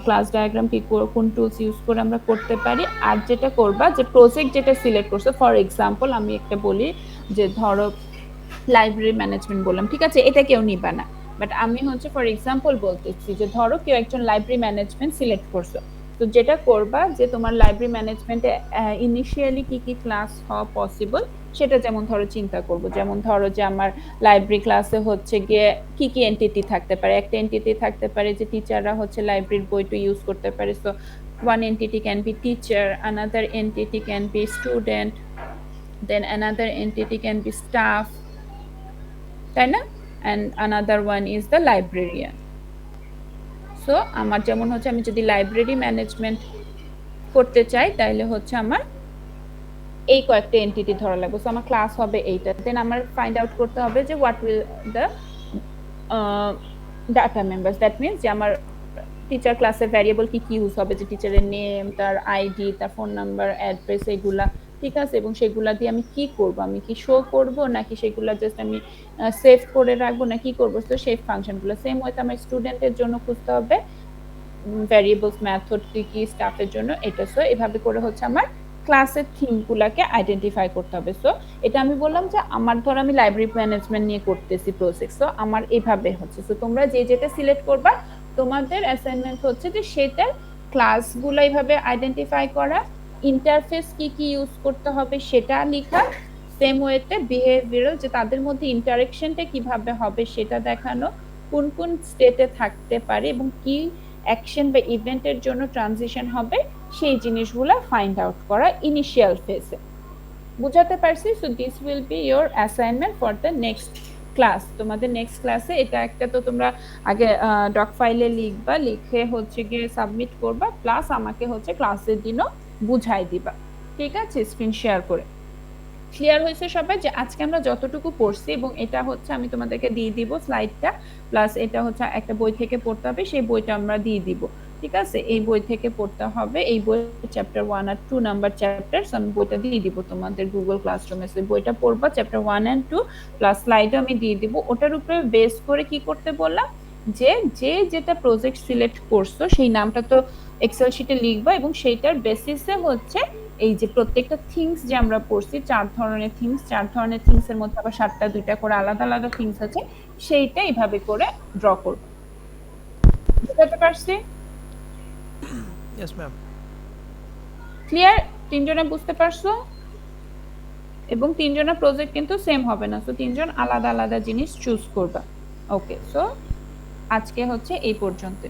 ক্লাস ডায়াগ্রাম কি কোন টুলস ইউজ করে আমরা করতে পারি। আর যেটা করবা যে প্রজেক্ট যেটা সিলেক্ট করছো, ফর এক্সাম্পল আমি একটা বলি যে ধরো লাইব্রেরি ম্যানেজমেন্ট বললাম, ঠিক আছে, এটা কেউ নিবা না, বাট আমি হচ্ছে ফর এক্সাম্পল বলতেছি যে ধরো কেউ একজন লাইব্রেরি ম্যানেজমেন্ট সিলেক্ট করছো, তো যেটা করবা যে তোমার লাইব্রেরি ম্যানেজমেন্টে ইনিশিয়ালি কি কি ক্লাস হওয়া পসিবল সেটা যেমন ধরো চিন্তা করব, যেমন ধরো যে আমার লাইব্রেরি ক্লাসে হচ্ছে গিয়ে কি কি এন্টিটি থাকতে পারে, একটা এন্টিটি থাকতে পারে যে টিচাররা হচ্ছে লাইব্রেরির বইটা ইউজ করতে পারে, so one entity can be teacher, another entity can be student, then another entity can be staff, তাই না, and another one is the librarian. So আমার যেমন হচ্ছে আমি যদি লাইব্রেরি ম্যানেজমেন্ট করতে চাই তাহলে হচ্ছে আমার এই কয়েকটা এন্টিটি ধরা লাগবে, সো আমার ক্লাস হবে এইটা, দেন আমার ফাইন্ড আউট করতে হবে যে what will the data members, that means যে আমার টিচার ক্লাসের ভ্যারিয়েবল কি কি ইউজ হবে, যে টিচারের নেম, তার আইডি, তার ফোন নাম্বার, অ্যাড্রেস, এগুলা, ঠিক আছে, এবং সেগুলা দিয়ে আমি কি করব, আমি কি শো করব নাকি সেগুলা জাস্ট আমি সেভ করে রাখবো না কি করবো, তো সেই ফাংশনগুলো সেম ওয়েতে আমার স্টুডেন্টের জন্য খুঁজতে হবে ভ্যারিয়েবলস, মেথড কি কি, স্টাফের জন্য এটা। সো এভাবে করে হচ্ছে আমার ক্লাসের থিমগুলোকে আইডেন্টিফাই করতে হবে। সো এটা আমি বললাম যে আমার ধর আমি লাইব্রেরি ম্যানেজমেন্ট নিয়ে করতেছি প্রজেক্ট, সো আমার এইভাবে হচ্ছে। সো তোমরা যে যেটা সিলেক্ট করবা তোমাদের অ্যাসাইনমেন্ট হচ্ছে যে সেটার ক্লাসগুলো এইভাবে আইডেন্টিফাই করা, ইন্টারফেস কি কি ইউজ করতে হবে সেটা লেখা, সেম ওয়েতে বিহেভিয়ারাল যে তাদের মধ্যে ইন্টারেকশনটা কিভাবে হবে সেটা দেখানো, কোন কোন স্টেটে থাকতে পারে এবং কি অ্যাকশন বা ইভেন্টের জন্য ট্রানজিশন হবে সেই জিনিসগুলো ফাইন্ড আউট করা ইনিশিয়াল ফেজে। বুঝাতে পারছি? So this will be your assignment for the next class. তোমাদের নেক্সট ক্লাসে এটা একটা তো তোমরা আগে ডক ফাইলে লিখবা, লিখে হচ্ছে গিয়ে সাবমিট করবা, প্লাস আমাকে হচ্ছে ক্লাসের দিনও বুঝাই দিবা, ঠিক আছে, স্ক্রিন শেয়ার করে। ক্লিয়ার হয়েছে সবাই যে আজকে আমরা যতটুকু পড়ছি, এবং এটা হচ্ছে আমি তোমাদেরকে দিয়ে দিব স্লাইডটা, প্লাস এটা হচ্ছে একটা বই থেকে পড়তে হবে, সেই বইটা আমরা দিয়ে দিব, ঠিক আছে, এই বই থেকে পড়তে হবে, এই বই চ্যাপ্টার 1 আর 2 নাম্বার চ্যাপ্টার, আমি বইটা দিয়ে দিব তোমাদের গুগল ক্লাসরুমে, সেই বইটা পড়বা চ্যাপ্টার 1 এন্ড 2, প্লাস স্লাইডও আমি দিয়ে দিব। ওটার উপরে বেস করে কি করতে বললাম যে যে যেটা প্রজেক্ট সিলেক্ট করছো সেই নামটা তো এক্সেল শিটে লিখবা, এবং সেইটার বেসিসে হচ্ছে এই যে প্রত্যেকটা থিংস যে আমরা পড়ছি 4 ধরনের থিংস, 4 ধরনের থিংস এর মধ্যে আবার 7টা 2টা করে আলাদা আলাদা থিংস আছে, সেইটা এইভাবে করে ড্র করব। বুঝতে পারছি? Yes ma'am. ক্লিয়ার? তিনজনে বুঝতে পারছো? এবং তিনজনের প্রজেক্ট কিন্তু সেম হবে না, সো তিনজন আলাদা আলাদা জিনিস চুজ করবা। ওকে, সো আজকে হচ্ছে এই পর্যন্ত।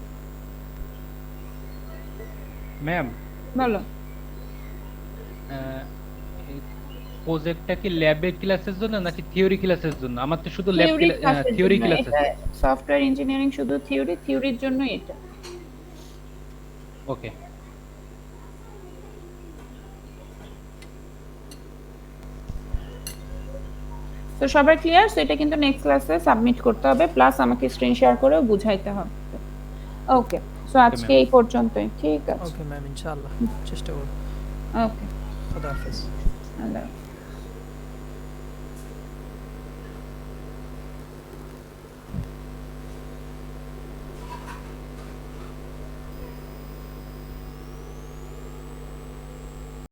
ম্যাম, বলো। প্রজেক্টটা কি ল্যাবে ক্লাসের জন্য নাকি থিওরি ক্লাসের জন্য? আমার তো শুধু ল্যাব থিওরি ক্লাসের থিওরি জন্য ক্লাসের। এটা, সফটওয়্যার ইঞ্জিনিয়ারিং শুধু থিওরি, থিওরির জন্য এটা। ওকে। তো সবার ক্লিয়ার? সো এটা কিন্তু নেক্সট ক্লাসে সাবমিট করতে হবে, প্লাস আমাকে স্ক্রিন শেয়ার করেও বুঝাইতে হবে। ওকে, সো আজকে ma'am. এই পর্যন্তই, ঠিক আছে। ওকে ম্যাম, ইনশাআল্লাহ চেষ্টা করব। ওকে, খুদা হাফেজ। আল্লাহ হাফেজ।